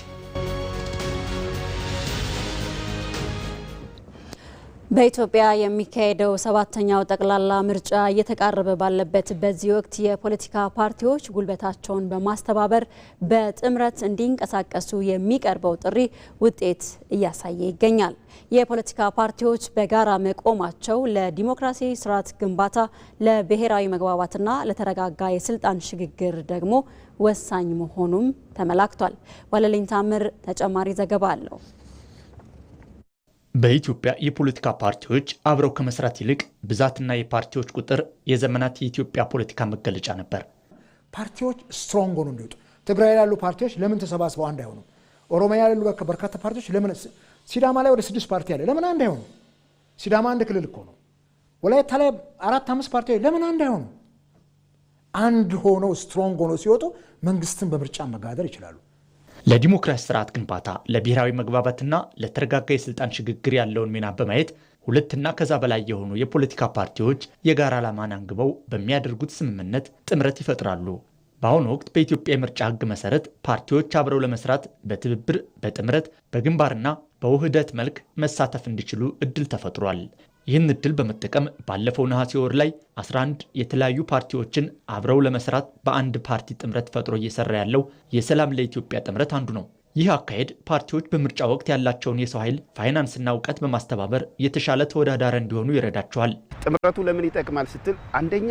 በኢትዮጵያ የሚካሄደው 7ኛው ጠቅላላ ምርጫ እየተቃረበ ባለበት በዚህ ወቅት የፖለቲካ ፓርቲዎች ጉልበታቸውን በማስተባበር በጥምረት እንዲንቀሳቀሱ የሚቀርበው ጥሪ ውጤት እያሳየ ይገኛል። የፖለቲካ ፓርቲዎች በጋራ መቆማቸው ለዲሞክራሲ ስርዓት ግንባታ፣ ለብሔራዊ መግባባትና ለተረጋጋ የስልጣን ሽግግር ደግሞ ወሳኝ መሆኑም ተመላክቷል። ዋለልኝ ታምር ተጨማሪ ዘገባ አለው። በኢትዮጵያ የፖለቲካ ፓርቲዎች አብረው ከመስራት ይልቅ ብዛትና የፓርቲዎች ቁጥር የዘመናት የኢትዮጵያ ፖለቲካ መገለጫ ነበር። ፓርቲዎች ስትሮንግ ሆነው እንዲወጡ፣ ትግራይ ያሉ ፓርቲዎች ለምን ተሰባስበው አንድ አይሆኑም? ኦሮሚያ ያሉ በርካታ ፓርቲዎች ለምን፣ ሲዳማ ላይ ወደ 6 ፓርቲ አለ፣ ለምን አንድ አይሆኑም? ሲዳማ አንድ ክልል እኮ ነው። ወላይታ ላይ 4-5 ፓርቲዎች ለምን አንድ አይሆኑም? አንድ ሆነው ስትሮንግ ሆነው ሲወጡ መንግስትን በምርጫ መጋደር ይችላሉ። ለዲሞክራሲ ስርዓት ግንባታ፣ ለብሔራዊ መግባባትና ለተረጋጋ የስልጣን ሽግግር ያለውን ሚና በማየት ሁለትና ከዛ በላይ የሆኑ የፖለቲካ ፓርቲዎች የጋራ ዓላማን አንግበው በሚያደርጉት ስምምነት ጥምረት ይፈጥራሉ። በአሁኑ ወቅት በኢትዮጵያ የምርጫ ሕግ መሰረት ፓርቲዎች አብረው ለመስራት በትብብር፣ በጥምረት፣ በግንባርና በውህደት መልክ መሳተፍ እንዲችሉ እድል ተፈጥሯል። ይህን እድል በመጠቀም ባለፈው ነሐሴ ወር ላይ 11 የተለያዩ ፓርቲዎችን አብረው ለመስራት በአንድ ፓርቲ ጥምረት ፈጥሮ እየሰራ ያለው የሰላም ለኢትዮጵያ ጥምረት አንዱ ነው። ይህ አካሄድ ፓርቲዎች በምርጫ ወቅት ያላቸውን የሰው ኃይል፣ ፋይናንስና እውቀት በማስተባበር የተሻለ ተወዳዳሪ እንዲሆኑ ይረዳቸዋል። ጥምረቱ ለምን ይጠቅማል ስትል፣ አንደኛ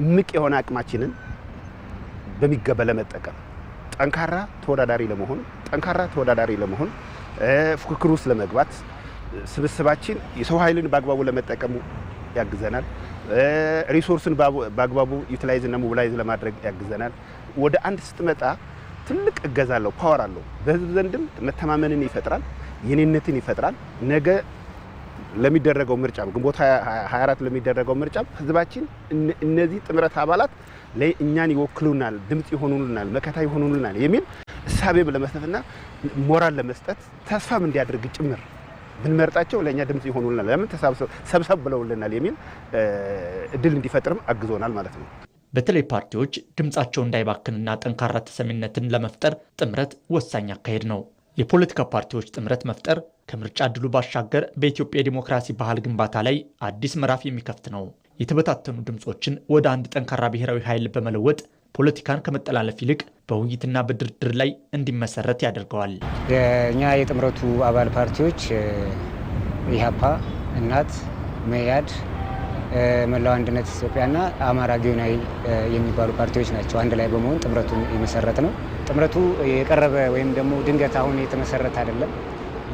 እምቅ የሆነ አቅማችንን በሚገባ ለመጠቀም፣ ጠንካራ ተወዳዳሪ ለመሆን ፉክክር ውስጥ ለመግባት ስብስባችን የሰው ኃይልን በአግባቡ ለመጠቀሙ ያግዘናል። ሪሶርስን በአግባቡ ዩቲላይዝ እና ሞቢላይዝ ለማድረግ ያግዘናል። ወደ አንድ ስትመጣ ትልቅ እገዛ አለው፣ ፓወር አለው። በህዝብ ዘንድም መተማመንን ይፈጥራል፣ የኔነትን ይፈጥራል። ነገ ለሚደረገው ምርጫ ግንቦት 24 ለሚደረገው ምርጫ ህዝባችን እነዚህ ጥምረት አባላት ለእኛን ይወክሉናል፣ ድምጽ ይሆኑልናል፣ መከታ ይሆኑልናል የሚል እሳቤም ለመስጠትና ሞራል ለመስጠት ተስፋም እንዲያደርግ ጭምር ብንመርጣቸው ለእኛ ድምጽ ይሆኑልናል፣ ለምን ሰብሰብ ብለውልናል የሚል እድል እንዲፈጥርም አግዞናል ማለት ነው። በተለይ ፓርቲዎች ድምጻቸው እንዳይባክንና ጠንካራ ተሰሚነትን ለመፍጠር ጥምረት ወሳኝ አካሄድ ነው። የፖለቲካ ፓርቲዎች ጥምረት መፍጠር ከምርጫ እድሉ ባሻገር በኢትዮጵያ የዲሞክራሲ ባህል ግንባታ ላይ አዲስ ምዕራፍ የሚከፍት ነው። የተበታተኑ ድምጾችን ወደ አንድ ጠንካራ ብሔራዊ ኃይል በመለወጥ ፖለቲካን ከመጠላለፍ ይልቅ በውይይትና በድርድር ላይ እንዲመሰረት ያደርገዋል። የኛ የጥምረቱ አባል ፓርቲዎች ኢህአፓ፣ እናት፣ መያድ፣ መላው አንድነት ኢትዮጵያና አማራ ጊዮናዊ የሚባሉ ፓርቲዎች ናቸው። አንድ ላይ በመሆን ጥምረቱን የመሰረት ነው። ጥምረቱ የቀረበ ወይም ደግሞ ድንገት አሁን የተመሰረተ አይደለም።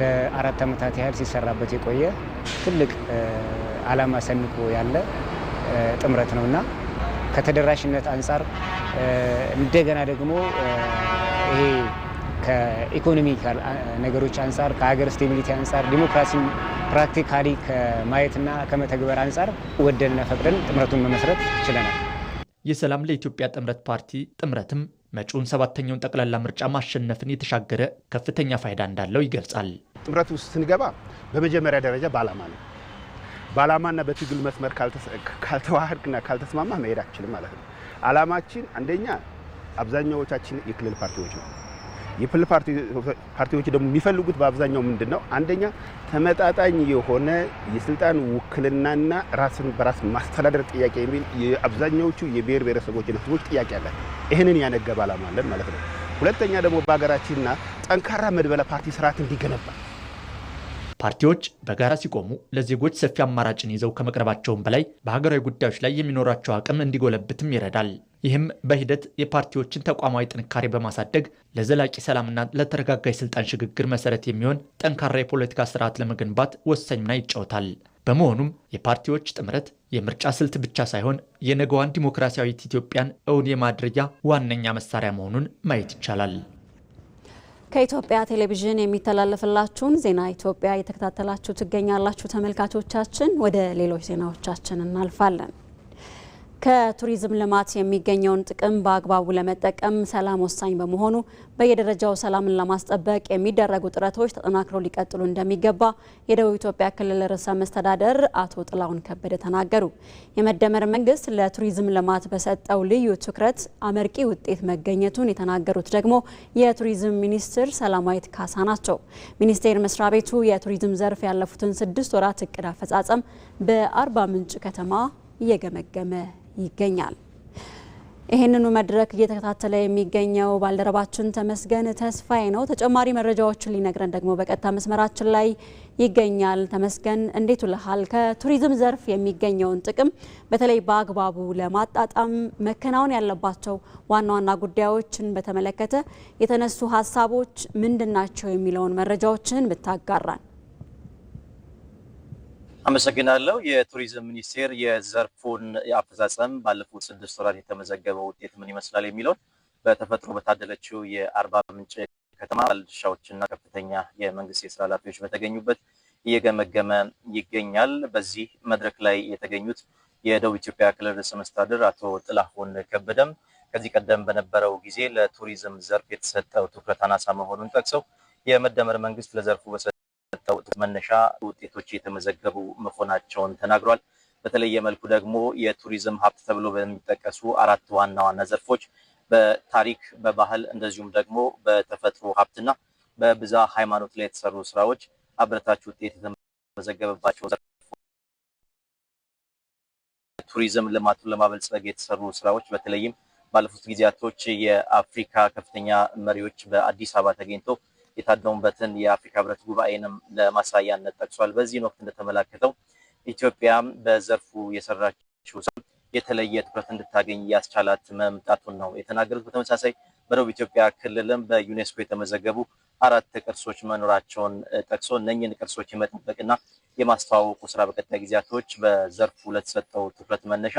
ለ4 ዓመታት ያህል ሲሰራበት የቆየ ትልቅ ዓላማ ሰንቆ ያለ ጥምረት ነውና ከተደራሽነት አንጻር እንደገና ደግሞ ይሄ ከኢኮኖሚካል ነገሮች አንጻር ከሀገር ስቴቢሊቲ አንጻር ዲሞክራሲን ፕራክቲካሊ ከማየትና ከመተግበር አንጻር ወደንና ፈቅደን ጥምረቱን መመስረት ችለናል። የሰላም ለኢትዮጵያ ጥምረት ፓርቲ ጥምረትም መጪውን 7ኛውን ጠቅላላ ምርጫ ማሸነፍን የተሻገረ ከፍተኛ ፋይዳ እንዳለው ይገልጻል። ጥምረቱ ውስጥ ስንገባ በመጀመሪያ ደረጃ በዓላማ ነው። በዓላማና በትግል መስመር ካልተዋህድክና ካልተስማማ መሄድ አትችልም ማለት ነው። ዓላማችን አንደኛ አብዛኛዎቻችን የክልል ፓርቲዎች ነው። የክልል ፓርቲዎች ደግሞ የሚፈልጉት በአብዛኛው ምንድን ነው? አንደኛ ተመጣጣኝ የሆነ የስልጣን ውክልናና ራስን በራስ ማስተዳደር ጥያቄ የሚል የአብዛኛዎቹ የብሔር ብሔረሰቦችና ሕዝቦች ጥያቄ አለን። ይህንን ያነገበ ዓላማ አለን ማለት ነው። ሁለተኛ ደግሞ በሀገራችንና ጠንካራ መድበለ ፓርቲ ስርዓት እንዲገነባ ፓርቲዎች በጋራ ሲቆሙ ለዜጎች ሰፊ አማራጭን ይዘው ከመቅረባቸውም በላይ በሀገራዊ ጉዳዮች ላይ የሚኖራቸው አቅም እንዲጎለብትም ይረዳል። ይህም በሂደት የፓርቲዎችን ተቋማዊ ጥንካሬ በማሳደግ ለዘላቂ ሰላምና ለተረጋጋ የስልጣን ሽግግር መሰረት የሚሆን ጠንካራ የፖለቲካ ስርዓት ለመገንባት ወሳኝ ሚና ይጫወታል። በመሆኑም የፓርቲዎች ጥምረት የምርጫ ስልት ብቻ ሳይሆን የነገዋን ዲሞክራሲያዊት ኢትዮጵያን እውን የማድረጊያ ዋነኛ መሳሪያ መሆኑን ማየት ይቻላል። ከኢትዮጵያ ቴሌቪዥን የሚተላለፍላችሁን ዜና ኢትዮጵያ እየተከታተላችሁ ትገኛላችሁ ተመልካቾቻችን። ወደ ሌሎች ዜናዎቻችን እናልፋለን። ከቱሪዝም ልማት የሚገኘውን ጥቅም በአግባቡ ለመጠቀም ሰላም ወሳኝ በመሆኑ በየደረጃው ሰላምን ለማስጠበቅ የሚደረጉ ጥረቶች ተጠናክረው ሊቀጥሉ እንደሚገባ የደቡብ ኢትዮጵያ ክልል ርዕሰ መስተዳደር አቶ ጥላሁን ከበደ ተናገሩ። የመደመር መንግስት ለቱሪዝም ልማት በሰጠው ልዩ ትኩረት አመርቂ ውጤት መገኘቱን የተናገሩት ደግሞ የቱሪዝም ሚኒስትር ሰላማዊት ካሳ ናቸው። ሚኒስቴር መስሪያ ቤቱ የቱሪዝም ዘርፍ ያለፉትን 6 ወራት እቅድ አፈጻጸም በአርባ ምንጭ ከተማ እየገመገመ ይገኛል። ይህንኑ መድረክ እየተከታተለ የሚገኘው ባልደረባችን ተመስገን ተስፋዬ ነው። ተጨማሪ መረጃዎችን ሊነግረን ደግሞ በቀጥታ መስመራችን ላይ ይገኛል። ተመስገን እንዴት ውለሃል? ከቱሪዝም ዘርፍ የሚገኘውን ጥቅም በተለይ በአግባቡ ለማጣጣም መከናወን ያለባቸው ዋና ዋና ጉዳዮችን በተመለከተ የተነሱ ሀሳቦች ምንድናቸው የሚለውን መረጃዎችን ብታጋራን። አመሰግናለሁ። የቱሪዝም ሚኒስቴር የዘርፉን አፈጻጸም ባለፉት 6 ወራት የተመዘገበው ውጤት ምን ይመስላል የሚለውን በተፈጥሮ በታደለችው የአርባ ምንጭ ከተማ ባለድርሻዎችና ከፍተኛ የመንግስት የስራ ኃላፊዎች በተገኙበት እየገመገመ ይገኛል። በዚህ መድረክ ላይ የተገኙት የደቡብ ኢትዮጵያ ክልል ርዕሰ መስተዳድር አቶ ጥላሁን ከበደም ከዚህ ቀደም በነበረው ጊዜ ለቱሪዝም ዘርፍ የተሰጠው ትኩረት አናሳ መሆኑን ጠቅሰው የመደመር መንግስት ለዘርፉ መነሻ ውጤቶች የተመዘገቡ መሆናቸውን ተናግሯል። በተለየ መልኩ ደግሞ የቱሪዝም ሀብት ተብሎ በሚጠቀሱ 4 ዋና ዋና ዘርፎች በታሪክ፣ በባህል እንደዚሁም ደግሞ በተፈጥሮ ሀብትና በብዛ ሃይማኖት ላይ የተሰሩ ስራዎች አበረታች ውጤት የተመዘገበባቸው ዘርፎች፣ ቱሪዝም ልማቱን ለማበልጸግ የተሰሩ ስራዎች በተለይም ባለፉት ጊዜያቶች የአፍሪካ ከፍተኛ መሪዎች በአዲስ አበባ ተገኝተው የታደሙበትን የአፍሪካ ህብረት ጉባኤንም ለማሳያነት ጠቅሷል። በዚህ ወቅት እንደተመላከተው ኢትዮጵያ በዘርፉ የሰራችው የተለየ ትኩረት እንድታገኝ ያስቻላት መምጣቱን ነው የተናገሩት። በተመሳሳይ በደቡብ ኢትዮጵያ ክልልም በዩኔስኮ የተመዘገቡ 4 ቅርሶች መኖራቸውን ጠቅሶ እነኝህን ቅርሶች የመጠበቅና የማስተዋወቁ ስራ በቀጣይ ጊዜያቶች በዘርፉ ለተሰጠው ትኩረት መነሻ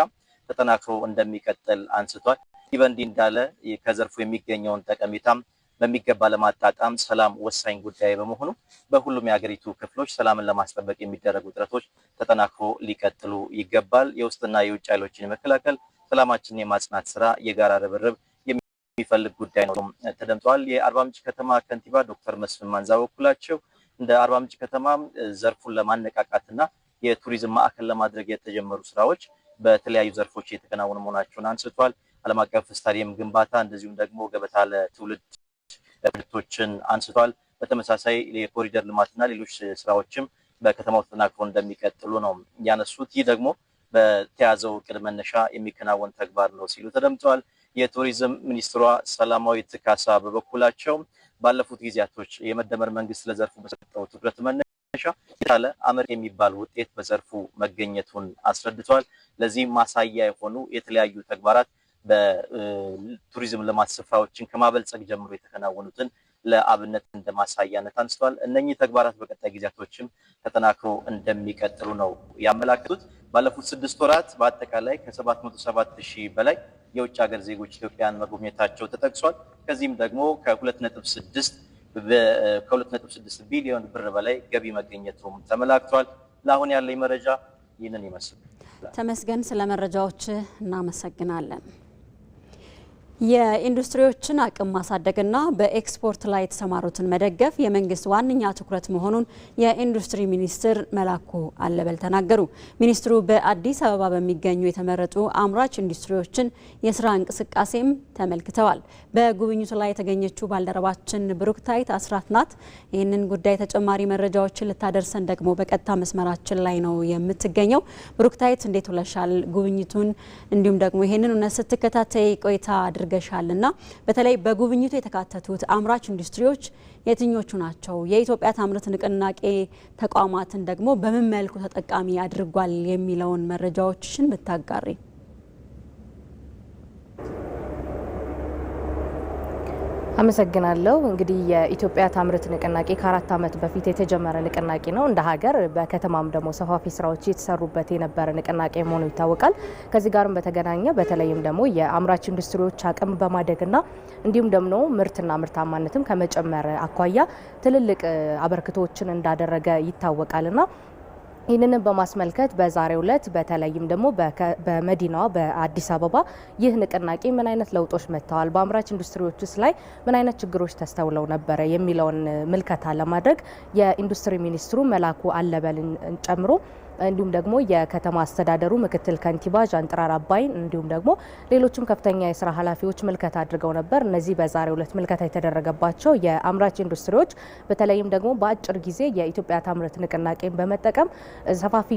ተጠናክሮ እንደሚቀጥል አንስቷል። ይህ በእንዲህ እንዳለ ከዘርፉ የሚገኘውን ጠቀሜታም በሚገባ ለማጣጣም ሰላም ወሳኝ ጉዳይ በመሆኑ በሁሉም የሀገሪቱ ክፍሎች ሰላምን ለማስጠበቅ የሚደረጉ ጥረቶች ተጠናክሮ ሊቀጥሉ ይገባል። የውስጥና የውጭ ኃይሎችን የመከላከል ሰላማችንን የማጽናት ስራ የጋራ ርብርብ የሚፈልግ ጉዳይ ነው ተደምጧል። የአርባ ምንጭ ከተማ ከንቲባ ዶክተር መስፍን ማንዛ በኩላቸው እንደ አርባ ምንጭ ከተማ ዘርፉን ለማነቃቃትና የቱሪዝም ማዕከል ለማድረግ የተጀመሩ ስራዎች በተለያዩ ዘርፎች የተከናወኑ መሆናቸውን አንስቷል። ዓለም አቀፍ ስታዲየም ግንባታ እንደዚሁም ደግሞ ገበታ ለትውልድ ፕሮጀክቶችን አንስቷል። በተመሳሳይ የኮሪደር ልማትና ሌሎች ስራዎችም በከተማው ተጠናክሮ እንደሚቀጥሉ ነው ያነሱት። ይህ ደግሞ በተያዘው እቅድ መነሻ የሚከናወን ተግባር ነው ሲሉ ተደምጠዋል። የቱሪዝም ሚኒስትሯ ሰላማዊት ካሳ በበኩላቸው ባለፉት ጊዜያቶች የመደመር መንግስት ለዘርፉ በሰጠው ትኩረት መነሻ የተሻለ አመርቂ የሚባል ውጤት በዘርፉ መገኘቱን አስረድተዋል። ለዚህ ማሳያ የሆኑ የተለያዩ ተግባራት በቱሪዝም ልማት ስፍራዎችን ከማበልጸግ ጀምሮ የተከናወኑትን ለአብነት እንደ ማሳያነት አንስተዋል። እነኚህ ተግባራት በቀጣይ ጊዜያቶችም ተጠናክሮ እንደሚቀጥሉ ነው ያመላክቱት። ባለፉት 6 ወራት በአጠቃላይ ከ707,000 በላይ የውጭ ሀገር ዜጎች ኢትዮጵያን መጎብኘታቸው ተጠቅሷል። ከዚህም ደግሞ ከ2.6 ቢሊዮን ብር በላይ ገቢ መገኘቱም ተመላክቷል። ለአሁን ያለኝ መረጃ ይህንን ይመስላል። ተመስገን፣ ስለ መረጃዎች እናመሰግናለን። የኢንዱስትሪዎችን አቅም ማሳደግና በኤክስፖርት ላይ የተሰማሩትን መደገፍ የመንግስት ዋነኛ ትኩረት መሆኑን የኢንዱስትሪ ሚኒስትር መላኩ አለበል ተናገሩ። ሚኒስትሩ በአዲስ አበባ በሚገኙ የተመረጡ አምራች ኢንዱስትሪዎችን የስራ እንቅስቃሴም ተመልክተዋል። በጉብኝቱ ላይ የተገኘችው ባልደረባችን ብሩክታይት አስራት ናት። ይህንን ጉዳይ ተጨማሪ መረጃዎችን ልታደርሰን ደግሞ በቀጥታ መስመራችን ላይ ነው የምትገኘው። ብሩክታይት እንዴት ውለሻል? ጉብኝቱን እንዲሁም ደግሞ ይህንን እውነት ስትከታተይ ቆይታ ገሻልና በተለይ በጉብኝቱ የተካተቱት አምራች ኢንዱስትሪዎች የትኞቹ ናቸው? የኢትዮጵያ ታምርት ንቅናቄ ተቋማትን ደግሞ በምን መልኩ ተጠቃሚ አድርጓል የሚለውን መረጃዎችን ብታጋሪ። አመሰግናለሁ። እንግዲህ የኢትዮጵያ ታምርት ንቅናቄ ከ4 ዓመት በፊት የተጀመረ ንቅናቄ ነው። እንደ ሀገር በከተማም ደግሞ ሰፋፊ ስራዎች የተሰሩበት የነበረ ንቅናቄ መሆኑ ይታወቃል። ከዚህ ጋርም በተገናኘ በተለይም ደግሞ የአምራች ኢንዱስትሪዎች አቅም በማደግና እንዲሁም ደግሞ ምርትና ምርታማነትም ከመጨመር አኳያ ትልልቅ አበርክቶችን እንዳደረገ ይታወቃልና ይህንን በማስመልከት በዛሬው ዕለት በተለይም ደግሞ በመዲናዋ በአዲስ አበባ ይህ ንቅናቄ ምን አይነት ለውጦች መጥተዋል፣ በአምራች ኢንዱስትሪዎችስ ላይ ምን አይነት ችግሮች ተስተውለው ነበረ የሚለውን ምልከታ ለማድረግ የኢንዱስትሪ ሚኒስትሩ መላኩ አለበልን ጨምሮ እንዲሁም ደግሞ የከተማ አስተዳደሩ ምክትል ከንቲባ ዣንጥራር አባይን እንዲሁም ደግሞ ሌሎችም ከፍተኛ የስራ ኃላፊዎች ምልከታ አድርገው ነበር። እነዚህ በዛሬው ዕለት ምልከታ የተደረገባቸው የአምራች ኢንዱስትሪዎች በተለይም ደግሞ በአጭር ጊዜ የኢትዮጵያ ታምርት ንቅናቄን በመጠቀም ሰፋፊ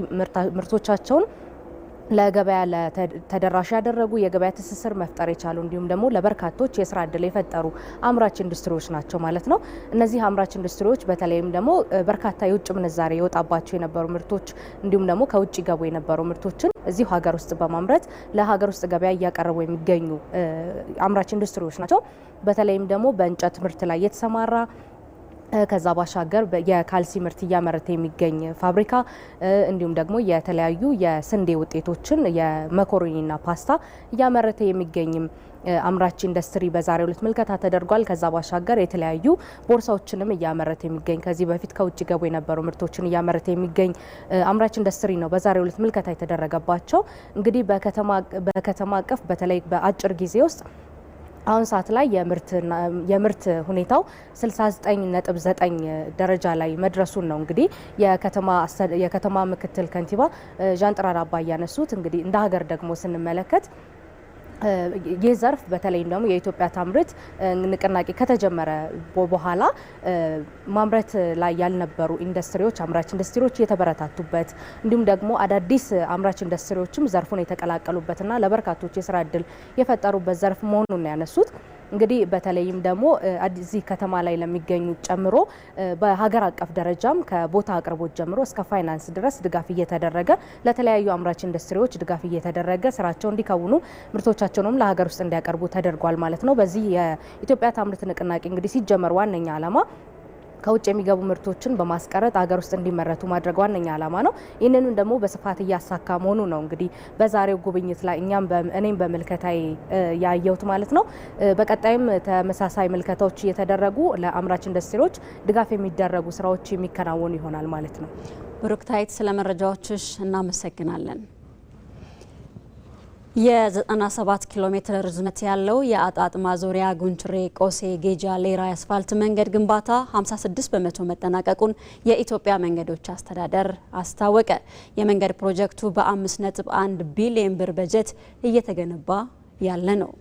ምርቶቻቸውን ለገበያ ተደራሽ ያደረጉ የገበያ ትስስር መፍጠር የቻሉ እንዲሁም ደግሞ ለበርካቶች የስራ እድል የፈጠሩ አምራች ኢንዱስትሪዎች ናቸው ማለት ነው። እነዚህ አምራች ኢንዱስትሪዎች በተለይም ደግሞ በርካታ የውጭ ምንዛሬ የወጣባቸው የነበሩ ምርቶች እንዲሁም ደግሞ ከውጭ ገቡ የነበሩ ምርቶችን እዚሁ ሀገር ውስጥ በማምረት ለሀገር ውስጥ ገበያ እያቀረቡ የሚገኙ አምራች ኢንዱስትሪዎች ናቸው። በተለይም ደግሞ በእንጨት ምርት ላይ የተሰማራ ከዛ ባሻገር የካልሲ ምርት እያመረተ የሚገኝ ፋብሪካ እንዲሁም ደግሞ የተለያዩ የስንዴ ውጤቶችን የመኮሮኒና ፓስታ እያመረተ የሚገኝም አምራች ኢንዱስትሪ በዛሬው ዕለት ምልከታ ተደርጓል። ከዛ ባሻገር የተለያዩ ቦርሳዎችንም እያመረተ የሚገኝ ከዚህ በፊት ከውጭ ገቡ የነበሩ ምርቶችን እያመረተ የሚገኝ አምራች ኢንዱስትሪ ነው በዛሬው ዕለት ምልከታ የተደረገባቸው። እንግዲህ በከተማ አቀፍ በተለይ በአጭር ጊዜ ውስጥ አሁን ሰዓት ላይ የምርት ሁኔታው 69.9 ደረጃ ላይ መድረሱን ነው እንግዲህ የከተማ ምክትል ከንቲባ ዣንጥራር አባይ ያነሱት። እንግዲህ እንደ ሀገር ደግሞ ስንመለከት ይህ ዘርፍ በተለይም ደግሞ የኢትዮጵያ ታምርት ንቅናቄ ከተጀመረ በኋላ ማምረት ላይ ያልነበሩ ኢንዱስትሪዎች አምራች ኢንዱስትሪዎች የተበረታቱበት እንዲሁም ደግሞ አዳዲስ አምራች ኢንዱስትሪዎችም ዘርፉን የተቀላቀሉበትና ለበርካቶች የስራ እድል የፈጠሩበት ዘርፍ መሆኑን ያነሱት። እንግዲህ በተለይም ደግሞ እዚህ ከተማ ላይ ለሚገኙ ጨምሮ በሀገር አቀፍ ደረጃም ከቦታ አቅርቦት ጀምሮ እስከ ፋይናንስ ድረስ ድጋፍ እየተደረገ ለተለያዩ አምራች ኢንዱስትሪዎች ድጋፍ እየተደረገ ስራቸው እንዲከውኑ ምርቶቻቸውንም ለሀገር ውስጥ እንዲያቀርቡ ተደርጓል ማለት ነው። በዚህ የኢትዮጵያ ታምርት ንቅናቄ እንግዲህ ሲጀመር ዋነኛ ዓላማ ከውጭ የሚገቡ ምርቶችን በማስቀረጥ ሀገር ውስጥ እንዲመረቱ ማድረግ ዋነኛ ዓላማ ነው። ይህንንም ደግሞ በስፋት እያሳካ መሆኑ ነው እንግዲህ በዛሬው ጉብኝት ላይ እኔም በምልከታዬ ያየሁት ማለት ነው። በቀጣይም ተመሳሳይ ምልከታዎች እየተደረጉ ለአምራች ኢንዱስትሪዎች ድጋፍ የሚደረጉ ስራዎች የሚከናወኑ ይሆናል ማለት ነው። ብሩክታይት ስለ መረጃዎችሽ እናመሰግናለን። የ97 ኪሎ ሜትር ርዝመት ያለው የአጣጥ ማዞሪያ ጉንችሬ ቆሴ ጌጃ ሌራ የአስፋልት መንገድ ግንባታ 56 በመቶ መጠናቀቁን የኢትዮጵያ መንገዶች አስተዳደር አስታወቀ። የመንገድ ፕሮጀክቱ በ5.1 ቢሊዮን ብር በጀት እየተገነባ ያለ ነው።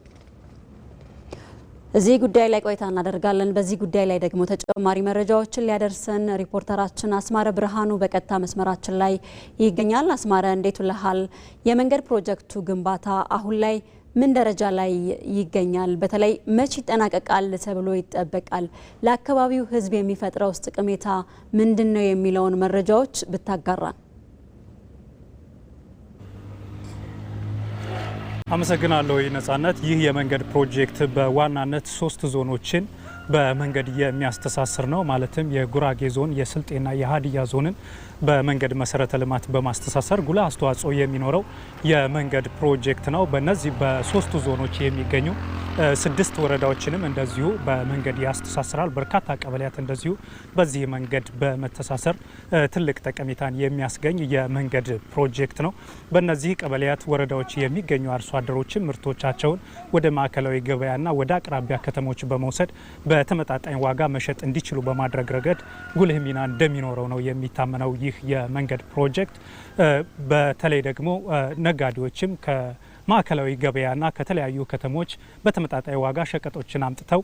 እዚህ ጉዳይ ላይ ቆይታ እናደርጋለን። በዚህ ጉዳይ ላይ ደግሞ ተጨማሪ መረጃዎችን ሊያደርሰን ሪፖርተራችን አስማረ ብርሃኑ በቀጥታ መስመራችን ላይ ይገኛል። አስማረ እንዴት ውለሃል? የመንገድ ፕሮጀክቱ ግንባታ አሁን ላይ ምን ደረጃ ላይ ይገኛል? በተለይ መቼ ይጠናቀቃል ተብሎ ይጠበቃል? ለአካባቢው ሕዝብ የሚፈጥረው ጠቀሜታ ምንድን ነው የሚለውን መረጃዎች ብታጋራን። አመሰግናለሁ ነጻነት። ይህ የመንገድ ፕሮጀክት በዋናነት 3 ዞኖችን በመንገድ የሚያስተሳስር ነው። ማለትም የጉራጌ ዞን፣ የስልጤና የሀዲያ ዞንን በመንገድ መሰረተ ልማት በማስተሳሰር ጉልህ አስተዋጽኦ የሚኖረው የመንገድ ፕሮጀክት ነው። በእነዚህ በ3 ዞኖች የሚገኙ 6 ወረዳዎችንም እንደዚሁ በመንገድ ያስተሳስራል። በርካታ ቀበሌያት እንደዚሁ በዚህ መንገድ በመተሳሰር ትልቅ ጠቀሜታን የሚያስገኝ የመንገድ ፕሮጀክት ነው። በእነዚህ ቀበሌያት ወረዳዎች የሚገኙ አርሶ አደሮችም ምርቶቻቸውን ወደ ማዕከላዊ ገበያና ወደ አቅራቢያ ከተሞች በመውሰድ በተመጣጣኝ ዋጋ መሸጥ እንዲችሉ በማድረግ ረገድ ጉልህ ሚና እንደሚኖረው ነው የሚታመነው። ይህ የመንገድ ፕሮጀክት በተለይ ደግሞ ነጋዴዎችም ከማዕከላዊ ገበያና ከተለያዩ ከተሞች በተመጣጣኝ ዋጋ ሸቀጦችን አምጥተው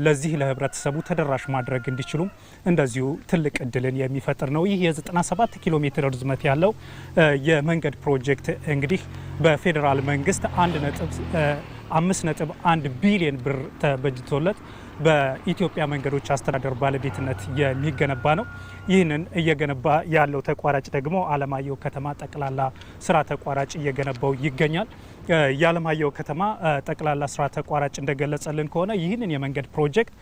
ለዚህ ለህብረተሰቡ ተደራሽ ማድረግ እንዲችሉም እንደዚሁ ትልቅ እድልን የሚፈጥር ነው። ይህ የ97 ኪሎ ሜትር ርዝመት ያለው የመንገድ ፕሮጀክት እንግዲህ በፌዴራል መንግስት 5.1 ቢሊዮን ብር ተበጅቶለት በኢትዮጵያ መንገዶች አስተዳደር ባለቤትነት የሚገነባ ነው። ይህንን እየገነባ ያለው ተቋራጭ ደግሞ አለማየሁ ከተማ ጠቅላላ ስራ ተቋራጭ እየገነባው ይገኛል። የአለማየሁ ከተማ ጠቅላላ ስራ ተቋራጭ እንደገለጸልን ከሆነ ይህንን የመንገድ ፕሮጀክት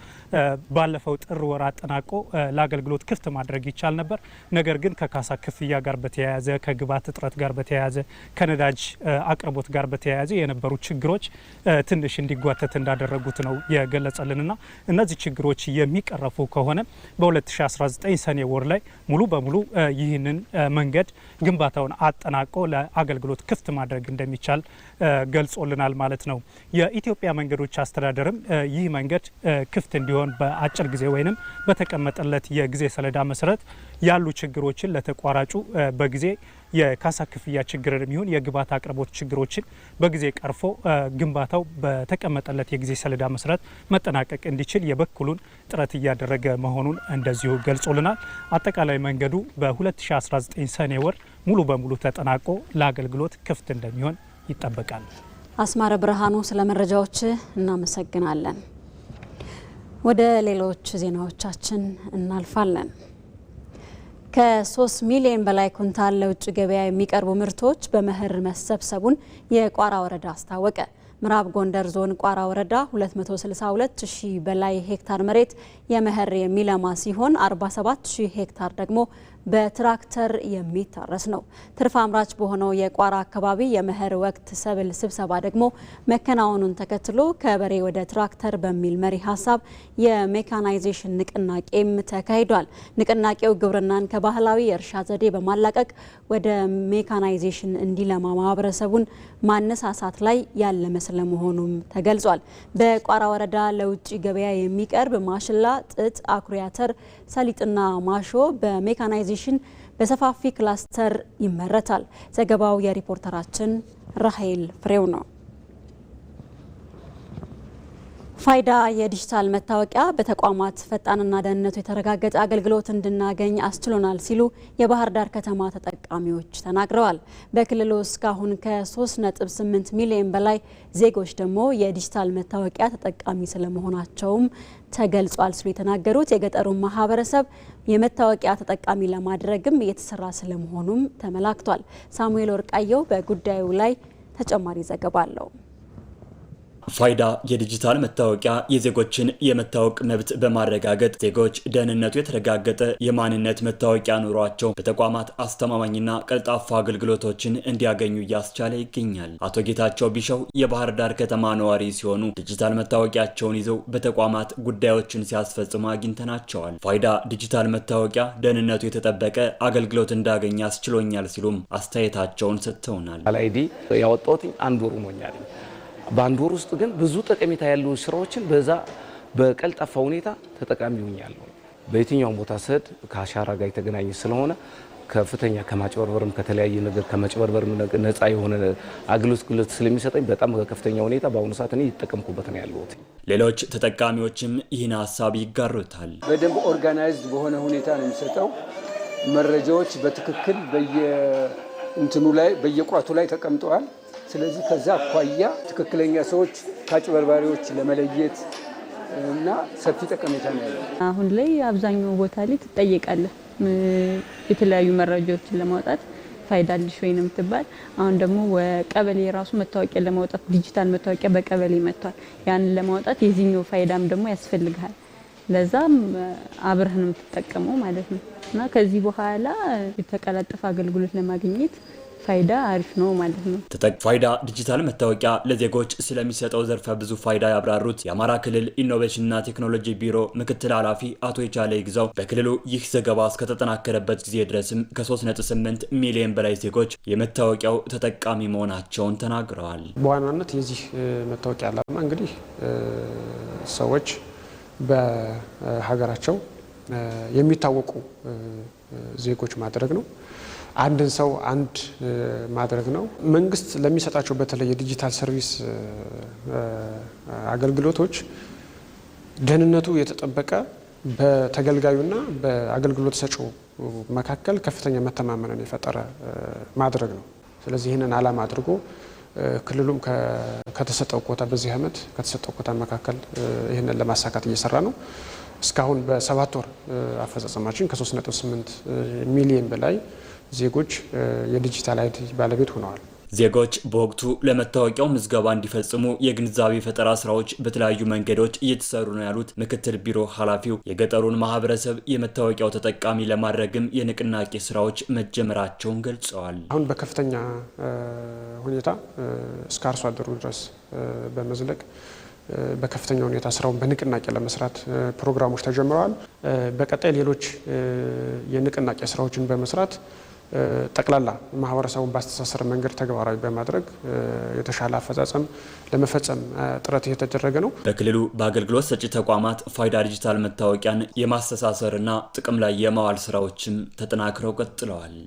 ባለፈው ጥር ወር አጠናቆ ለአገልግሎት ክፍት ማድረግ ይቻል ነበር። ነገር ግን ከካሳ ክፍያ ጋር በተያያዘ ከግብዓት እጥረት ጋር በተያያዘ ከነዳጅ አቅርቦት ጋር በተያያዘ የነበሩ ችግሮች ትንሽ እንዲጓተት እንዳደረጉት ነው የገለጸልንና እነዚህ ችግሮች የሚቀረፉ ከሆነ በ2019 ሰኔ ወር ላይ ሙሉ በሙሉ ይህንን መንገድ ግንባታውን አጠናቆ ለአገልግሎት ክፍት ማድረግ እንደሚቻል ገልጾልናል ማለት ነው። የኢትዮጵያ መንገዶች አስተዳደርም ይህ መንገድ ክፍት እንዲሆን በአጭር ጊዜ ወይንም በተቀመጠለት የጊዜ ሰሌዳ መሰረት ያሉ ችግሮችን ለተቋራጩ በጊዜ የካሳ ክፍያ ችግርንም ይሁን የግብዓት አቅርቦት ችግሮችን በጊዜ ቀርፎ ግንባታው በተቀመጠለት የጊዜ ሰሌዳ መሰረት መጠናቀቅ እንዲችል የበኩሉን ጥረት እያደረገ መሆኑን እንደዚሁ ገልጾልናል። አጠቃላይ መንገዱ በ2019 ሰኔ ወር ሙሉ በሙሉ ተጠናቆ ለአገልግሎት ክፍት እንደሚሆን ይጠበቃል። አስማረ ብርሃኑ ስለ መረጃዎች እናመሰግናለን። ወደ ሌሎች ዜናዎቻችን እናልፋለን። ከ3 ሚሊዮን በላይ ኩንታል ለውጭ ገበያ የሚቀርቡ ምርቶች በመኸር መሰብሰቡን የቋራ ወረዳ አስታወቀ። ምዕራብ ጎንደር ዞን ቋራ ወረዳ 262 ሺህ በላይ ሄክታር መሬት የመኸር የሚለማ ሲሆን 47 ሺህ ሄክታር ደግሞ በትራክተር የሚታረስ ነው። ትርፍ አምራች በሆነው የቋራ አካባቢ የመኸር ወቅት ሰብል ስብሰባ ደግሞ መከናወኑን ተከትሎ ከበሬ ወደ ትራክተር በሚል መሪ ሀሳብ የሜካናይዜሽን ንቅናቄም ተካሂዷል። ንቅናቄው ግብርናን ከባህላዊ የእርሻ ዘዴ በማላቀቅ ወደ ሜካናይዜሽን እንዲለማ ማህበረሰቡን ማነሳሳት ላይ ያለመ ስለመሆኑም ተገልጿል። በቋራ ወረዳ ለውጭ ገበያ የሚቀርብ ማሽላ፣ ጥጥ፣ አኩሪ አተር፣ ሰሊጥና ማሾ በሜካናይዜሽን በሰፋፊ ክላስተር ይመረታል። ዘገባው የሪፖርተራችን ራሄል ፍሬው ነው። ፋይዳ የዲጂታል መታወቂያ በተቋማት ፈጣንና ደህንነቱ የተረጋገጠ አገልግሎት እንድናገኝ አስችሎናል ሲሉ የባህር ዳር ከተማ ተጠቃሚዎች ተናግረዋል። በክልሉ እስካሁን ከ3.8 ሚሊዮን በላይ ዜጎች ደግሞ የዲጂታል መታወቂያ ተጠቃሚ ስለመሆናቸውም ተገልጿል ሲሉ የተናገሩት የገጠሩ ማህበረሰብ የመታወቂያ ተጠቃሚ ለማድረግም እየተሰራ ስለመሆኑም ተመላክቷል። ሳሙኤል ወርቃየው በጉዳዩ ላይ ተጨማሪ ዘገባ አለው። ፋይዳ የዲጂታል መታወቂያ የዜጎችን የመታወቅ መብት በማረጋገጥ ዜጎች ደህንነቱ የተረጋገጠ የማንነት መታወቂያ ኑሯቸው በተቋማት አስተማማኝና ቀልጣፋ አገልግሎቶችን እንዲያገኙ እያስቻለ ይገኛል። አቶ ጌታቸው ቢሻው የባህር ዳር ከተማ ነዋሪ ሲሆኑ ዲጂታል መታወቂያቸውን ይዘው በተቋማት ጉዳዮችን ሲያስፈጽሙ አግኝተናቸዋል። ፋይዳ ዲጂታል መታወቂያ ደህንነቱ የተጠበቀ አገልግሎት እንዳገኝ አስችሎኛል ሲሉም አስተያየታቸውን ሰጥተውናል። አይዲ ያወጣሁት አንድ ወር ሆኖኛል። በአንድ ወር ውስጥ ግን ብዙ ጠቀሜታ ያሉ ስራዎችን በዛ በቀልጣፋ ሁኔታ ተጠቃሚ ሆኛለሁ። በየትኛውም ቦታ ስሄድ ከአሻራ ጋር የተገናኘ ስለሆነ ከፍተኛ ከማጭበርበርም ከተለያየ ነገር ከማጭበርበርም ነፃ የሆነ አገልግሎት ስለሚሰጠኝ በጣም ከፍተኛ ሁኔታ በአሁኑ ሰዓት እኔ እየተጠቀምኩበት ነው ያለሁት። ሌሎች ተጠቃሚዎችም ይህን ሀሳብ ይጋሩታል። በደንብ ኦርጋናይዝድ በሆነ ሁኔታ ነው የሚሰጠው። መረጃዎች በትክክል በየእንትኑ ላይ በየቋቱ ላይ ተቀምጠዋል። ስለዚህ ከዛ አኳያ ትክክለኛ ሰዎች ከአጭበርባሪዎች ለመለየት እና ሰፊ ጠቀሜታ ነው ያለው። አሁን ላይ አብዛኛው ቦታ ላይ ትጠየቃለህ የተለያዩ መረጃዎችን ለማውጣት ፋይዳ አለሽ ወይ ነው የምትባል። አሁን ደግሞ ቀበሌ ራሱ መታወቂያ ለማውጣት ዲጂታል መታወቂያ በቀበሌ መጥቷል። ያንን ለማውጣት የዚህኛው ፋይዳም ደግሞ ያስፈልጋል። ለዛም አብረህ ነው የምትጠቀመው ማለት ነው እና ከዚህ በኋላ የተቀላጠፈ አገልግሎት ለማግኘት ፋይዳ አሪፍ ነው ማለት ነው። ፋይዳ ዲጂታል መታወቂያ ለዜጎች ስለሚሰጠው ዘርፈ ብዙ ፋይዳ ያብራሩት የአማራ ክልል ኢኖቬሽንና ቴክኖሎጂ ቢሮ ምክትል ኃላፊ አቶ የቻለ ይግዛው በክልሉ ይህ ዘገባ እስከተጠናከረበት ጊዜ ድረስም ከ3.8 ሚሊዮን በላይ ዜጎች የመታወቂያው ተጠቃሚ መሆናቸውን ተናግረዋል። በዋናነት የዚህ መታወቂያ ዓላማ እንግዲህ ሰዎች በሀገራቸው የሚታወቁ ዜጎች ማድረግ ነው። አንድን ሰው አንድ ማድረግ ነው። መንግስት ለሚሰጣቸው በተለይ የዲጂታል ሰርቪስ አገልግሎቶች ደህንነቱ የተጠበቀ በተገልጋዩና በአገልግሎት ሰጪው መካከል ከፍተኛ መተማመንን የፈጠረ ማድረግ ነው። ስለዚህ ይህንን ዓላማ አድርጎ ክልሉም ከተሰጠው ኮታ በዚህ ዓመት ከተሰጠው ኮታ መካከል ይህንን ለማሳካት እየሰራ ነው። እስካሁን በ7 ወር አፈጻጸማችን ከ3.8 ሚሊዮን በላይ ዜጎች የዲጂታል አይዲ ባለቤት ሆነዋል። ዜጎች በወቅቱ ለመታወቂያው ምዝገባ እንዲፈጽሙ የግንዛቤ ፈጠራ ስራዎች በተለያዩ መንገዶች እየተሰሩ ነው ያሉት ምክትል ቢሮ ኃላፊው የገጠሩን ማህበረሰብ የመታወቂያው ተጠቃሚ ለማድረግም የንቅናቄ ስራዎች መጀመራቸውን ገልጸዋል። አሁን በከፍተኛ ሁኔታ እስከ አርሶ አደሩ ድረስ በመዝለቅ በከፍተኛ ሁኔታ ስራውን በንቅናቄ ለመስራት ፕሮግራሞች ተጀምረዋል። በቀጣይ ሌሎች የንቅናቄ ስራዎችን በመስራት ጠቅላላ ማህበረሰቡን ባስተሳሰረ መንገድ ተግባራዊ በማድረግ የተሻለ አፈጻጸም ለመፈጸም ጥረት እየተደረገ ነው። በክልሉ በአገልግሎት ሰጪ ተቋማት ፋይዳ ዲጂታል መታወቂያን የማስተሳሰርና ጥቅም ላይ የማዋል ስራዎችም ተጠናክረው ቀጥለዋል።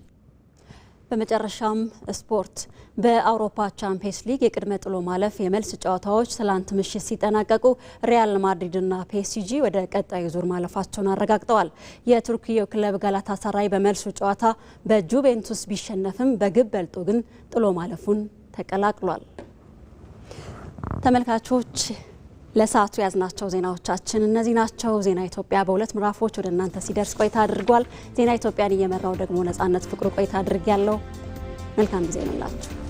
በመጨረሻም ስፖርት። በአውሮፓ ቻምፒየንስ ሊግ የቅድመ ጥሎ ማለፍ የመልስ ጨዋታዎች ትላንት ምሽት ሲጠናቀቁ ሪያል ማድሪድና ፒኤስጂ ወደ ቀጣዩ ዙር ማለፋቸውን አረጋግጠዋል። የቱርክዬው ክለብ ጋላታሳራይ በመልሱ ጨዋታ በጁቬንቱስ ቢሸነፍም በግብ በልጦ ግን ጥሎ ማለፉን ተቀላቅሏል። ተመልካቾች ለሰዓቱ ያዝናቸው ዜናዎቻችን እነዚህ ናቸው። ዜና ኢትዮጵያ በሁለት ምዕራፎች ወደ እናንተ ሲደርስ ቆይታ አድርጓል። ዜና ኢትዮጵያን እየመራው ደግሞ ነጻነት ፍቅሩ ቆይታ አድርጊያለሁ። መልካም ጊዜ ይሁንላችሁ።